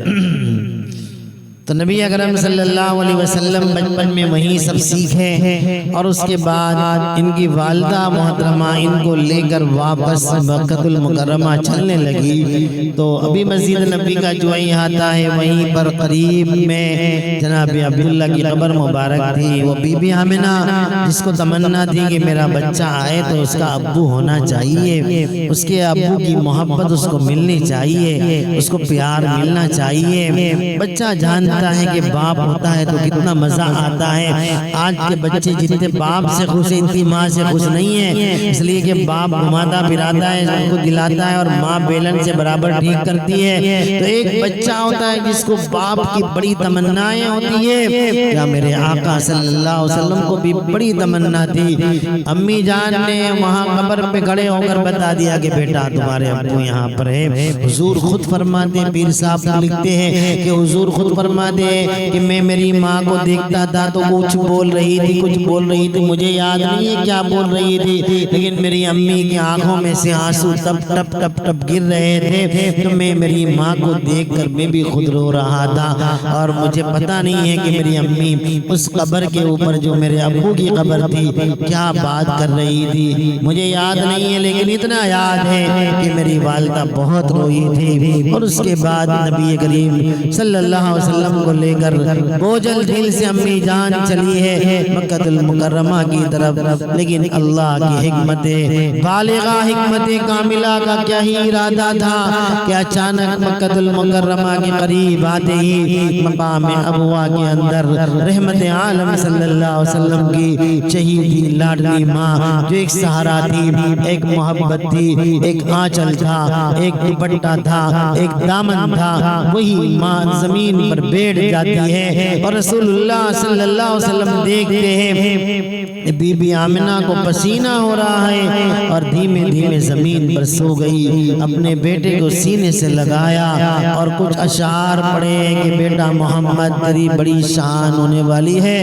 تو نبی اکرم صلی اللہ علیہ وسلم بچپن میں وہیں سب سیکھے، اور اس کے بعد ان کی والدہ محترمہ ان کو لے کر واپس مکہ المکرمہ چلنے لگی۔ تو ابھی مسجد نبی کا جو احاطہ ہے وہیں پر قریب میں جناب عبداللہ کی قبر مبارک تھی۔ وہ بی بی آمنہ جس کو تمنا تھی کہ میرا بچہ آئے تو اس کا ابو ہونا چاہیے، اس کے ابو کی محبت اس کو ملنی چاہیے، اس کو پیار ملنا چاہیے۔ بچہ جانتا ہے کہ باپ ہوتا ہے تو کتنا مزہ آتا ہے۔ آج کے بچے جتنے باپ سے خوش ہیں اتنی ماں سے خوش نہیں ہیں، اس لیے کہ باپ گھماتا پھراتا ہے، ان کو دلاتا ہے، اور ماں بیلن سے برابر ٹھیک کرتی ہے۔ تو ایک بچہ ہوتا ہے جس کو باپ کی بڑی تمنائیں ہوتی ہے۔ کیا میرے آقا صلی اللہ علیہ وسلم کو بھی بڑی تمنا تھی۔ امی جان نے وہاں قبر پہ کھڑے ہو کر بتا دیا کہ بیٹا تمہارے ابو یہاں پر ہے۔ حضور خود فرماتے ہیں، پیر صاحب لکھتے ہیں کہ حضور خود فرماتے کہ میں میری ماں کو دیکھتا تھا تو کچھ بول رہی تھی، مجھے یاد نہیں ہے کیا بول رہی تھی، لیکن میری امی کی آنکھوں میں سے آنسو ٹپ ٹپ ٹپ ٹپ گر رہے تھے، تو میں میری ماں کو دیکھ کر میں بھی خود رو رہا تھا، اور مجھے پتا نہیں ہے کہ میری امی اس قبر کے اوپر جو میرے ابو کی قبر تھی کیا بات کر رہی تھی، مجھے یاد نہیں ہے، لیکن اتنا یاد ہے کہ میری والدہ بہت روئی تھی۔ اور اس کے بعد نبی کریم صلی اللہ علیہ وسلم کو لے کر بوجھل دل سے امی جان چلی ہے مکہ المکرمہ کی طرف، لیکن اللہ کی حکمت بالغہ، حکمت کاملہ کا کیا ہی ارادہ تھا کہ اچانک مکہ المکرمہ کے قریب آتے ہی مقام ابوا کے اندر رحمت عالم صلی اللہ علیہ وسلم کی شہیدی لاڈلی ماں، جو ایک سہارا تھی، ایک محبت تھی، ایک آنچل تھا، ایک دوپٹہ تھا، ایک دامن تھا، وہی ماں زمین پر بیٹھ جاتی ہے، اور رسول اللہ صلی اللہ علیہ وسلم دیکھتے ہیں بی بی آمنہ کو پسینہ ہو رہا ہے، اور دھیمے دھیمے زمین پر سو گئی، اپنے بیٹے کو سینے سے لگایا اور کچھ اشعار پڑھے کہ بیٹا محمد تیری بڑی شان ہونے والی ہے،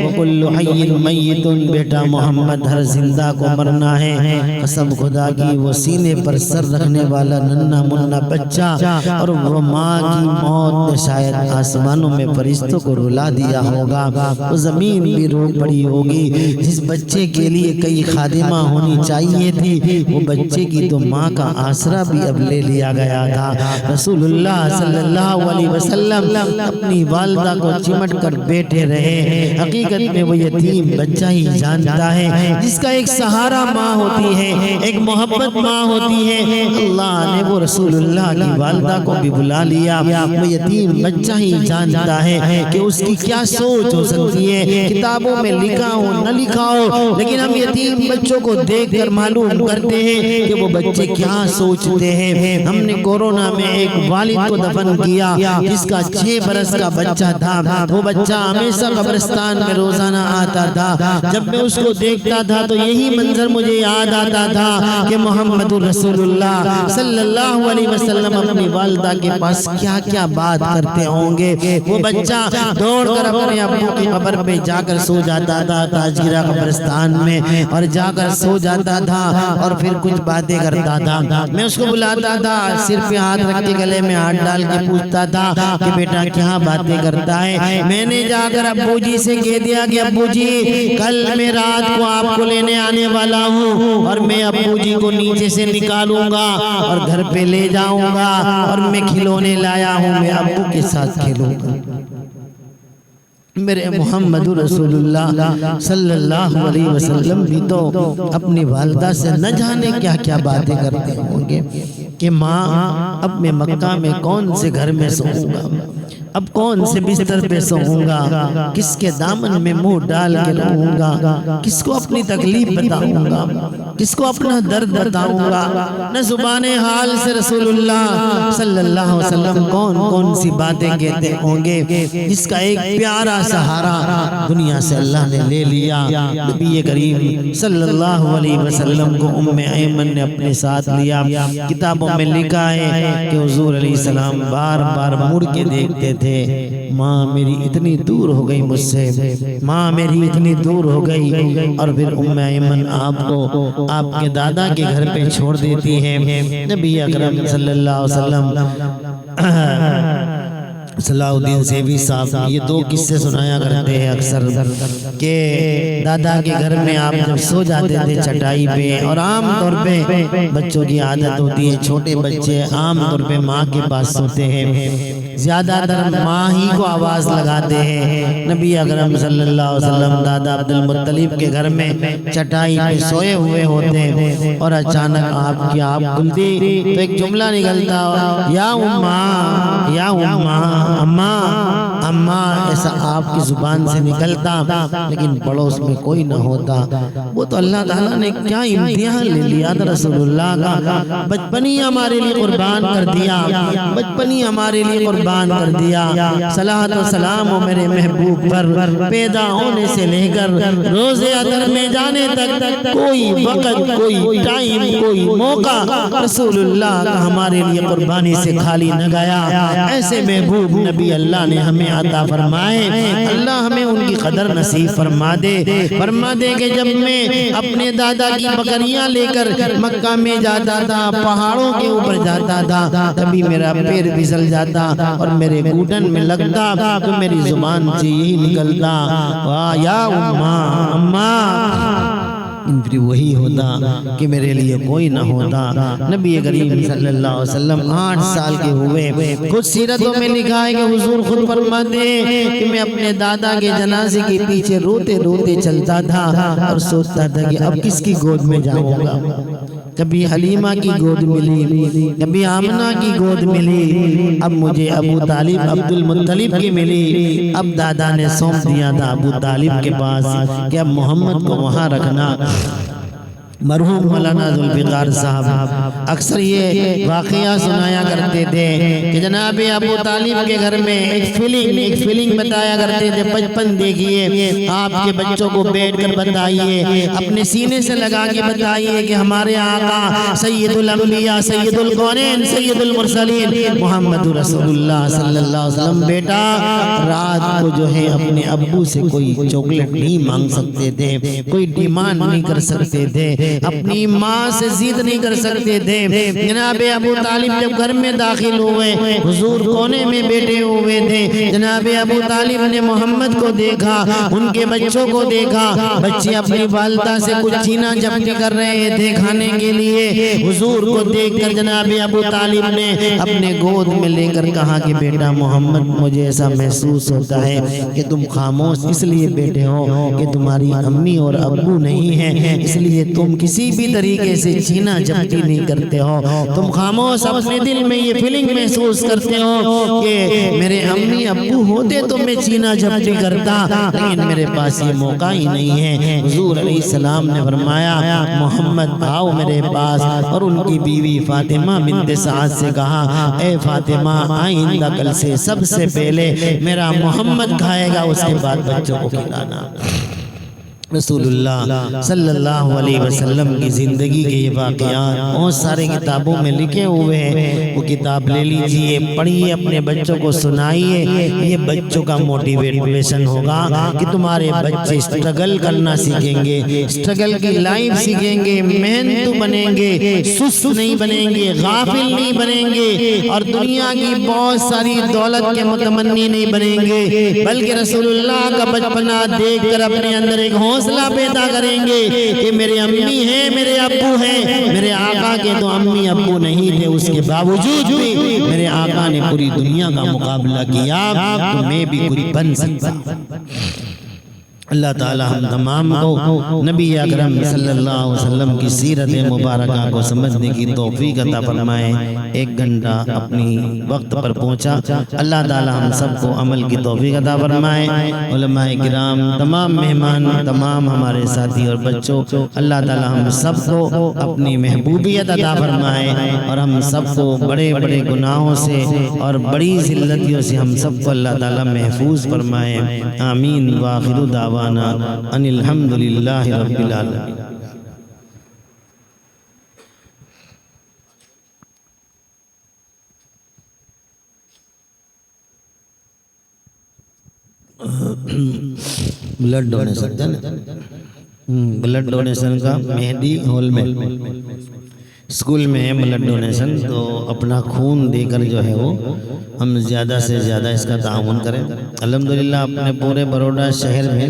وَكُلُّ حَيٍّ مَيِّتٌ، بیٹا محمد ہر زندہ کو مرنا ہے۔ قسم خدا کی وہ سینے پر سر رکھنے والا ننھا منھا بچہ، اور وہ ماں کی موت نے شاید آسمانوں میں فرشتوں کو رلا دیا ہوگا، وہ زمین بھی رو پڑی ہوگی، جس جس بچے کے لیے کئی خادمہ ہونی چاہیے تھی، وہ بچے کی تو ماں کا آسرا بھی اب لے لیا گیا تھا۔ رسول اللہ صلی اللہ علیہ وسلم اپنی والدہ کو چمٹ کر بیٹھے رہے۔ حقیقت میں وہ یتیم بچہ ہی جانتا ہے، جس کا ایک سہارا ماں ہوتی ہے، ایک محبت ماں ہوتی ہے۔ اللہ نے وہ رسول اللہ کی والدہ کو بھی بلا لیا۔ وہ یتیم بچہ ہی جانتا ہے کہ اس کی کیا سوچ ہو سکتی ہے۔ کتابوں میں لکھا ہو نہ لکھا ہو، لیکن ہم یتیم بچوں کو دیکھ کر معلوم کرتے ہیں کہ وہ بچے کیا سوچتے ہیں۔ ہم نے کورونا میں ایک والد کو دفن کیا جس کا 6 برس کا بچہ تھا۔ وہ بچہ ہمیشہ قبرستان میں روزانہ آتا تھا۔ جب میں اس کو دیکھتا تھا تو یہی منظر مجھے یاد آتا تھا کہ محمد رسول اللہ صلی اللہ علیہ وسلم اپنی والدہ کے پاس کیا کیا بات کرتے ہوں گے۔ وہ بچہ دوڑ کر اپنے ابو کی قبر پہ جا کر سو جاتا تھا تاجرہ قبرستان میں، اور جا کر سو جاتا تھا اور پھر کچھ باتیں کرتا تھا۔ میں اس کو بلاتا تھا، سر پہ ہاتھ رکھ کے گلے میں ہاتھ ڈال کے پوچھتا تھا کہ بیٹا کیا باتیں کرتا ہے۔ میں نے جا کر ابو جی سے کہہ دیا کہ ابو جی کل میں رات کو آپ کو لینے آنے والا ہوں، اور میں ابو جی کو نیچے سے نکالوں گا اور گھر پہ لے جاؤں گا، اور میں کھلونے لایا ہوں، میں ابو کے ساتھ کھیلوں گا۔ میرے محمد رسول اللہ صلی اللہ علیہ وسلم بھی تو اپنی والدہ سے نہ جانے کیا کیا باتیں کرتے ہوں گے کہ ماں اب میں مکہ میں کون سے گھر میں سوؤں گا، اب کون سے بستر پہ سوؤں گا، کس کے دامن میں منہ ڈال کے رہوں گا، کس کو اپنی تکلیف بتاؤں گا، کس کو اپنا درد بتاؤں گا۔ نہ زبان حال سے رسول اللہ صلی اللہ علیہ وسلم کون کون سی باتیں کہتے ہوں گے، جس کا ایک پیارا سہارا دنیا سے اللہ نے لے لیا۔ نبی کریم صلی اللہ علیہ وسلم کو ام ایمن نے اپنے ساتھ لیا۔ کتابوں میں لکھا ہے کہ حضور علیہ السلام بار بار مڑ کے دیکھتے تھے، ماں میری اتنی دور ہو گئی مجھ سے، ماں میری اتنی دور ہو گئی، اور پھر ام ایمن آپ کو آپ کے دادا کے گھر پہ چھوڑ دیتی ہے۔ نبی اکرم صلی اللہ علیہ وسلم صلاح الدین سیوی صاحب یہ 2 قصے سنایا کرتے ہیں اکثر کہ دادا کے گھر میں آپ جب سو جاتے تھے چٹائی پہ، اور عام طور پہ بچوں کی عادت ہوتی ہے، چھوٹے بچے عام طور پہ ماں کے پاس سوتے ہیں، زیادہ تر ماں ہی کو آواز لگاتے ہیں۔ نبی اکرم صلی اللہ علیہ وسلم دادا عبد المطلب کے گھر میں چٹائی پہ سوئے ہوئے ہوتے ہیں، اور اچانک آپ کی آنکھ کھلتی تو ایک جملہ نکلتا، یا اماں یا اماں، اماں اماں، ایسا آپ کی زبان سے نکلتا، لیکن پڑوس میں کوئی نہ ہوتا۔ وہ تو اللہ تعالیٰ نے کیا امتحان لے لیا تھا رسول اللہ کا، بچپن ہی ہمارے لیے قربان کر دیا، بچپن ہی ہمارے لیے قربان کر دیا۔ صلاۃ و سلام ہو میرے محبوب پر، پیدا ہونے سے لے کر روز ادر میں جانے تک کوئی وقت، کوئی ٹائم، کوئی موقع رسول اللہ کا ہمارے لیے قربانی سے خالی نہ گیا۔ ایسے محبوب نبی اللہ نے ہمیں عطا فرمائے، اللہ ہمیں ان کی قدر نصیب فرما دے کہ جب میں اپنے دادا کی بکریاں لے کر مکہ میں جاتا تھا، پہاڑوں کے اوپر جاتا تھا، تبھی میرا پیر پھسل جاتا اور میرے گھٹن میں لگتا تو میری زبان سے یہی نکلتا، واہ یا اماں اماں، پھر وہی ہوتا کہ میرے لیے کوئی نہ ہوتا۔ نبی کریم صلی اللہ علیہ وسلم 8 سال کے ہوئے، خود سیرتوں میں لکھا ہے کہ حضور خود فرماتے ہیں کہ میں اپنے دادا کے جنازے کے پیچھے روتے روتے چلتا تھا اور سوچتا تھا کہ اب کس کی گود میں جاؤں گا۔ کبھی حلیمہ کی گود ملی، کبھی آمنہ کی گود ملی، اب مجھے ابو طالب عبد المطلب کی ملی۔ اب دادا نے سونپ دیا تھا ابو طالب کے پاس کہ اب محمد کو وہاں رکھنا۔ مرحوم مولانا ذوالفقار صاحب اکثر یہ واقعہ سنایا کرتے تھے کہ جناب ابو طالب کے گھر میں ایک فیلنگ بتایا کرتے تھے، بچپن دیکھیے، آپ کے بچوں کو بیٹھ کر بتائیے، اپنے سینے سے لگا کے بتائیے کہ ہمارے آقا سید الانبیاء، سید القونین، سید المرسلین محمد رسول اللہ صلی اللہ علیہ وسلم بیٹا رات کو جو ہے اپنے ابو سے کوئی چاکلیٹ نہیں مانگ سکتے تھے، کوئی ڈیمانڈ نہیں کر سکتے تھے، اپنی ماں سے ضد نہیں کر سکتے تھے۔ جناب ابو طالب جب گھر میں داخل ہوئے، حضور کونے میں بیٹھے ہوئے تھے۔ جناب ابو طالب نے محمد کو دیکھا، ان کے بچوں کو دیکھا، بچے اپنی والدہ سے کچھ چھینا جھپٹی کر رہے تھے کھانے کے لیے۔ حضور کو دیکھ کر جناب ابو طالب نے اپنے گود میں لے کر کہا کہ بیٹا محمد، مجھے ایسا محسوس ہوتا ہے کہ تم خاموش اس لیے بیٹھے ہو کہ تمہاری امی اور ابو نہیں ہیں، اس لیے تم کسی بھی طریقے سے چھینا جھپٹی نہیں کرتے ہو۔ تم خاموش اپنے دل میں یہ فیلنگ محسوس کرتے ہو کہ میرے امی ابو ہوتے تو میں چھینا جھپٹی کرتا، لیکن میرے پاس یہ موقع ہی نہیں ہے۔ حضور علیہ السلام نے فرمایا محمد آؤ میرے پاس، اور ان کی بیوی فاطمہ بنت سعد سے کہا اے فاطمہ آئندہ کل سے سب سے پہلے میرا محمد کھائے گا، اس کے بعد بچوں کو کھلانا۔ رسول اللہ صلی اللہ علیہ وسلم کی زندگی کے یہ واقعات بہت سارے کتابوں میں لکھے ہوئے ہیں، وہ کتاب لے لیجئے، پڑھیے، اپنے بچوں کو سنائیے۔ یہ بچوں کا موٹیویشن ہوگا کہ تمہارے بچے اسٹرگل کرنا سیکھیں گے، اسٹرگل کی لائف سیکھیں گے، محنتو بنیں گے، سست نہیں بنیں گے، غافل نہیں بنیں گے، اور دنیا کی بہت ساری دولت کے متمنی نہیں بنیں گے، بلکہ رسول اللہ کا بچپنا دیکھ کر اپنے اندر ایک حوصلہ پیدا کریں گے کہ میرے امی ہیں، میرے ابو ہیں۔ میرے آقا کے تو امی ابو نہیں تھے، اس کے باوجود بھی میرے آقا نے پوری دنیا کا مقابلہ کیا، تو میں بھی کچھ بن سکتا۔ اللہ تعالی ہم تمام کو نبی اکرم صلی اللہ علیہ وسلم کی سیرت مبارکہ کو سمجھنے کی توفیق عطا فرمائے۔ 1 گھنٹہ اپنی وقت پر پہنچا، اللہ تعالی ہم سب کو عمل کی توفیق عطا فرمائے۔ علماء کرام، تمام مہمان، تمام ہمارے ساتھی اور بچوں، اللہ تعالی ہم سب کو اپنی محبوبیت عطا فرمائے، اور ہم سب کو بڑے بڑے گناہوں سے اور بڑی ذلتیوں سے ہم سب کو اللہ تعالی محفوظ فرمائے۔ آمین۔ وآخر دعوانا ان الحمدللہ رب العالمین۔ بلڈ ڈونیشن، بلڈ ڈونیشن کا مہدی ہال میں اسکول میں ہے بلڈ ڈونیشن، تو اپنا خون دے کر جو ہے وہ ہم زیادہ سے زیادہ اس کا تعاون کریں۔ الحمدللہ اپنے پورے بروڈا شہر میں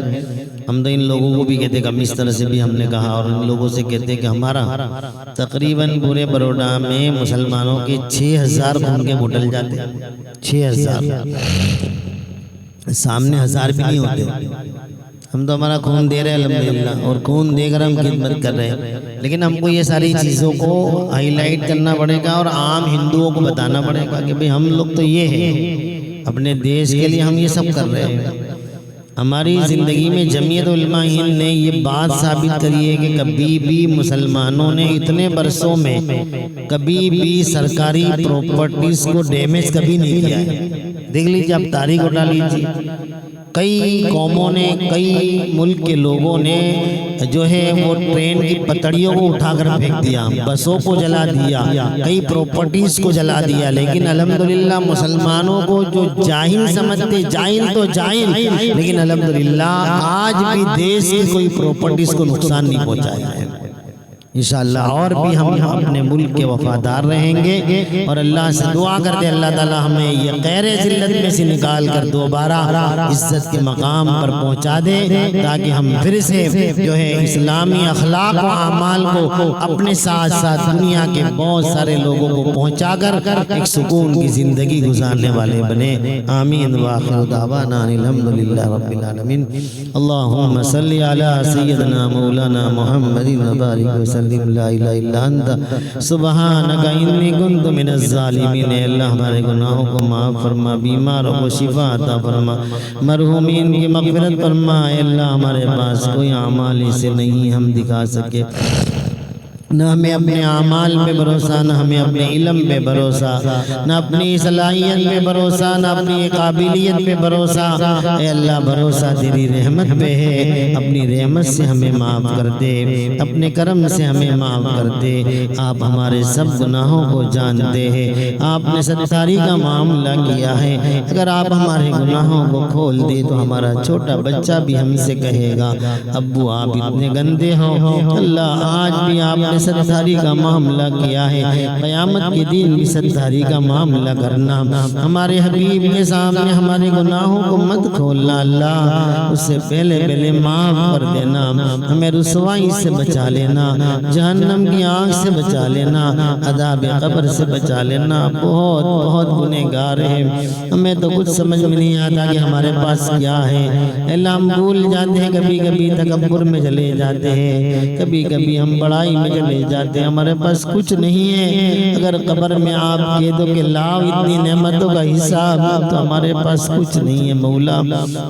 ہم تو ان لوگوں کو بھی کہتے کہ اس طرح سے بھی ہم نے کہا، اور ان لوگوں سے کہتے کہ ہمارا تقریباً پورے بروڈا میں مسلمانوں کے 6000 خون کے بوتل جاتے ہیں، 6000، سامنے 1000 بھی نہیں ہوتے۔ ہم تو ہمارا خون دے رہے ہیں الحمدللہ، اور خون دے کر ہم خدمت کر رہے ہیں، لیکن ہم کو یہ ساری چیزوں کو ہائی لائٹ کرنا پڑے گا اور عام ہندوؤں کو بتانا پڑے گا کہ بھئی ہم لوگ تو یہ ہیں، اپنے دیش کے لیے ہم یہ سب کر رہے ہیں۔ ہماری زندگی میں جمعیت علماء ہند نے یہ بات ثابت کری ہے کہ کبھی بھی مسلمانوں نے اتنے برسوں میں کبھی بھی سرکاری پراپرٹیز کو ڈیمیج کبھی نہیں کیا ہے۔ دیکھ لیجیے، آپ تاریخ اٹھا لیجیے، کئی قوموں نے، کئی ملک کے لوگوں نے جو ہے وہ ٹرین کی پٹریوں کو اٹھا کر پھینک دیا، بسوں کو جلا دیا، کئی پراپرٹیز کو جلا دیا، لیکن الحمدللہ مسلمانوں کو جو جاہل سمجھتے، جاہل تو جاہل، لیکن الحمدللہ آج بھی دیش کی کوئی پراپرٹیز کو نقصان نہیں پہنچایا ہے۔ انشاءاللہ اور بھی ہم اپنے ملک کے وفادار رہیں گے، اور اللہ سے دعا کرتے اللہ تعالی ہمیں یہ غیر ذلت میں سے نکال کر دوبارہ عزت کے مقام پر پہنچا دے، تاکہ ہم پھر سے جو ہے اسلامی اخلاق و اعمال کو اپنے ساتھ ساتھ دنیا کے بہت سارے لوگوں کو پہنچا کر ایک سکون کی زندگی گزارنے والے بنے۔ آمین۔ وآخر دعوانا الحمدللہ رب العالمین۔ اللہم صلی علی سیدنا مولانا محمد وبارک وسلم۔ لا الہ الا انت سبحانک انی کنت من الظالمین۔ اے اللہ ہمارے گناہوں کو معاف فرما، بیماروں کو شفا عطا فرما، مرحومین کی مغفرت فرما۔ اے اللہ ہمارے پاس کوئی اعمال ایسے نہیں ہم دکھا سکے نہ ہمیں اپنے اعمال پہ بھروسہ، نہ ہمیں اپنے علم پہ بھروسہ، نہ اپنی صلاحیت پہ بھروسہ، نہ اپنی قابلیت پہ بھروسہ۔ اے اللہ بھروسہ تیری رحمت پہ ہے، اپنی رحمت سے ہمیں معاف کر دے، اپنے کرم سے ہمیں معاف کر دے۔ آپ ہمارے سب گناہوں کو جانتے ہیں، آپ نے ستاری کا معاملہ کیا ہے۔ اگر آپ ہمارے گناہوں کو کھول دے تو ہمارا چھوٹا بچہ بھی ہم سے کہے گا ابو آپ اتنے گندے ہو۔ اللہ آج بھی آپ نے ستاری کا معاملہ کیا ہے، قیامت کے دن بھی ستاری کا معاملہ کرنا۔ ہمارے حبیب کے سامنے ہمارے گناہوں کو مت کھولنا اللہ، اس سے پہلے معاف کر دینا، ہمیں رسوائی سے بچا لینا، جہنم کی آگ سے بچا لینا، عذاب قبر سے بچا لینا۔ بہت بہت گنہگار ہیں، ہمیں تو کچھ سمجھ میں نہیں آتا کہ ہمارے پاس کیا ہے۔ اللہ ہم بھول جاتے ہیں، کبھی کبھی تکبر میں چلے جاتے ہیں، کبھی کبھی ہم بڑائی میں چلے جاتے ہیں، ہمارے پاس کچھ نہیں ہے۔ اگر قبر میں آپ کہہ دو کہ لاؤ اتنی نعمتوں کا حساب، تو ہمارے پاس کچھ نہیں ہے۔ مولا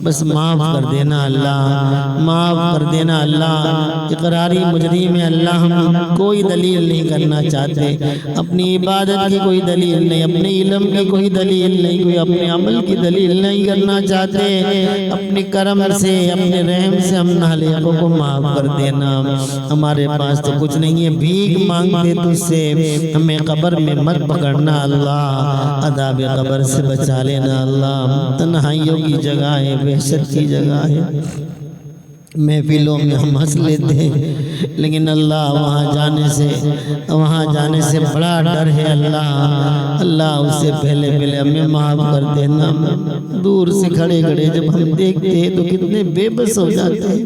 بس معاف کر دینا اللہ، معاف کر دینا اللہ۔ اقراری مجرم ہے اللہ، ہم کوئی دلیل نہیں کرنا چاہتے، اپنی عبادت کی کوئی دلیل نہیں، اپنے علم کی کوئی دلیل نہیں، کوئی اپنے عمل کی دلیل نہیں کرنا چاہتے۔ اپنے کرم سے اپنے رحم سے ہم نالائقوں کو معاف کر دینا۔ ہمارے پاس تو کچھ نہیں ہے، بھیک مانگتے تجھ سے، ہمیں قبر میں مت پکڑنا اللہ، عذاب قبر سے بچا لینا اللہ۔ تنہائیوں کی جگہ ہے، وحشت کی جگہ ہے، محفلوں میں ہم ہنس لیتے ہیں، لیکن اللہ وہاں جانے سے بڑا ڈر ہے اللہ۔ اللہ اس سے پہلے ہمیں معاف کر دینا۔ دور سے کھڑے جب ہم دیکھتے ہیں تو کتنے بے بس ہو جاتے ہیں،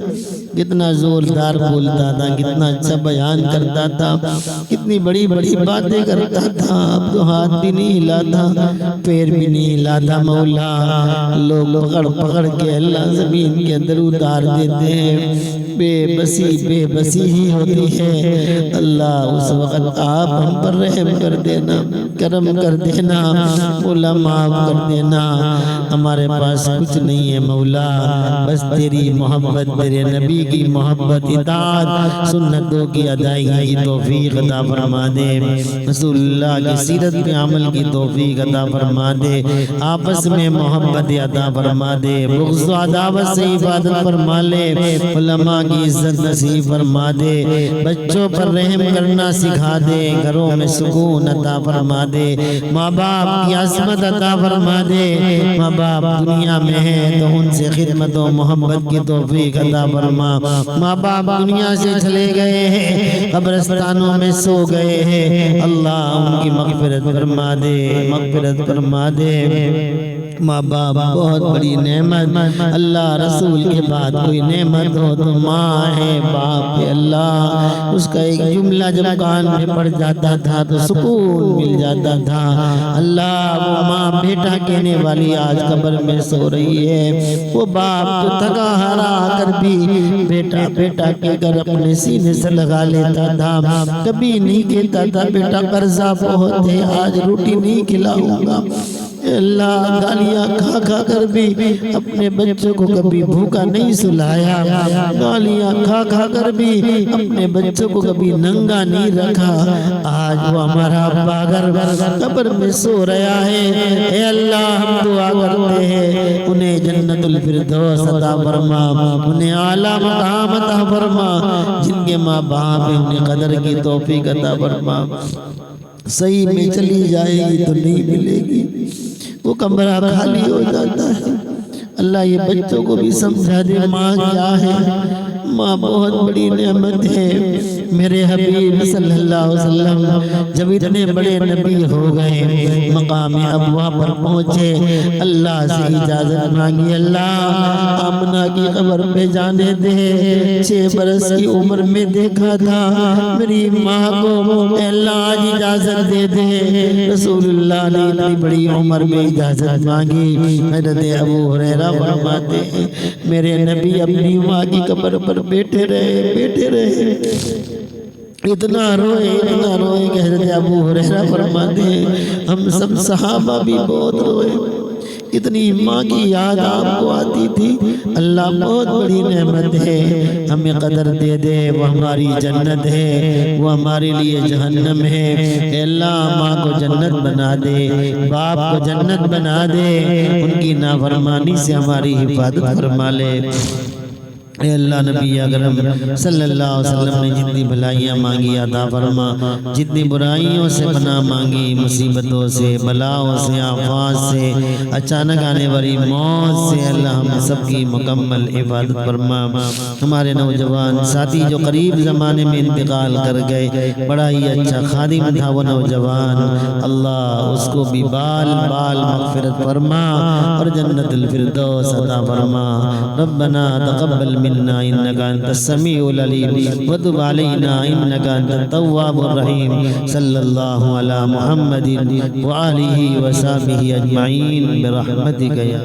کتنا زوردار بولتا تھا، کتنا اچھا بیان کرتا تھا، کتنی بڑی بڑی باتیں کرتا تھا، اب تو ہاتھ بھی نہیں ہلاتا، پیر بھی نہیں ہلاتا۔ مولا لوگ پکڑ کے اللہ زمین کے اندر اتار دیتے ہیں، بے بسی ہی ہوتی ہے۔ اللہ اس وقت آپ ہم پر رحم کر دینا، کرم کر دینا، مولا معاف کر دینا۔ ہمارے پاس کچھ نہیں ہے مولا، بس تیری محبت، تیرے نبی کی محبت، اطاعت، سنتوں کی ادائیگی کی توفیق عطا فرما دے، رسول اللہ کی سیرت میں عمل کی توفیق عطا فرما دے، آپس میں محبت عطا فرما دے، بغض و عداوت سے عبادت فرما لے، علماء کی عزت نصیب فرما دے، بچوں پر رحم کرنا سکھا دے، گھروں میں سکون عطا فرما دے، ماں باپ کی عظمت عطا فرما دے۔ ماں باپ دنیا میں ہیں تو ان سے خدمت و محبت کی توفیق عطا فرما۔ ماں باپ دنیا سے چلے گئے ہیں، قبرستانوں میں سو گئے ہیں، اللہ ان کی مغفرت فرما دے، مغفرت فرما دے۔ ماں باپ بہت بڑی نعمت، اللہ رسول کے بعد کوئی نعمت ہو تو ماں ہے، باپ ہے۔ اللہ اس کا ایک جملہ جب کان میں پڑ جاتا تھا تو سکون مل جاتا تھا۔ اللہ وہ ماں بیٹا کہنے والی آج قبر میں سو رہی ہے، وہ باپ جو تھکا ہارا کر بھی بیٹا بیٹا کہہ کر اپنے سینے سے لگا لیتا تھا، کبھی نہیں کہتا تھا بیٹا قرضہ بہت ہے آج روٹی نہیں کھلاؤں گا۔ اللہ گالیاں کھا کر بھی اپنے بچوں کو کبھی بھوکا نہیں سلایا، گالیاں کھا کر بھی اپنے بچوں کو کبھی ننگا نہیں رکھا۔ آج وہ ہمارا ابا قبر میں سو رہا ہے، اے اللہ ہم دعا کرتے ہیں انہیں جنت الفردوس عطا فرما، انہیں اعلیٰ مقام عطا فرما، جن کے ماں باپ ہیں انہیں قدر کی توفیق عطا فرما۔ صحیح میں چلی جائے گی تو نہیں ملے گی، وہ کمرہ خالی ہو جاتا ہے۔ اللہ یہ بچوں کو بھی سمجھا دے ماں کیا ہے، ماں بہت بڑی نعمت ہے۔ میرے حبیب صلی اللہ علیہ وسلم جب اتنے بڑے نبی ہو گئے، مقام ابوا پر پہنچے، اللہ سے اجازت مانگی، اللہ آمنہ کی قبر پہ جانے دے، 6 برس کی عمر میں دیکھا تھا میری ماں کو، اے اللہ آج اجازت دے دے۔ رسول اللہ نے اتنی بڑی عمر میں اجازت مانگی۔ حضرت ابو ہریرہ فرماتے ہیں میرے نبی اپنی ماں کی قبر پر بیٹھے رہے، اتنا روئے کہ حضرت ابو ہریرہ فرماتے ہیں ہم سب صحابہ بھی بہت روئے، اتنی ماں کی یاد آپ کو آتی تھی. اللہ بہت بڑی نعمت ہے, ہمیں قدر دے دے. وہ ہماری جنت ہے, وہ ہمارے لیے جہنم ہے. اے اللہ ماں کو جنت بنا دے, باپ کو جنت بنا دے, ان کی نافرمانی سے ہماری حفاظت فرما لے. اے اللہ نبی اکرم صلی اللہ علیہ وسلم نے جتنی بھلائیاں مانگی عطا فرما, جتنی برائیوں سے پناہ مانگی, مصیبتوں سے, بلاؤں سے, آفات سے, اچانک آنے والی موت سے, اللہ ہم سب کی مکمل حفاظت فرما. ہمارے نوجوان ساتھی جو قریب زمانے میں انتقال کر گئے, بڑا ہی اچھا خادم تھا وہ نوجوان, اللہ اس کو بھی بال بال مغفرت فرما اور جنت الفردوس عطا فرما. ربنا تقبل منا انك انت السميع العليم وتب علينا انك انت التواب الرحيم. صلى الله على محمد وآله وصحبه اجمعين برحمتك يا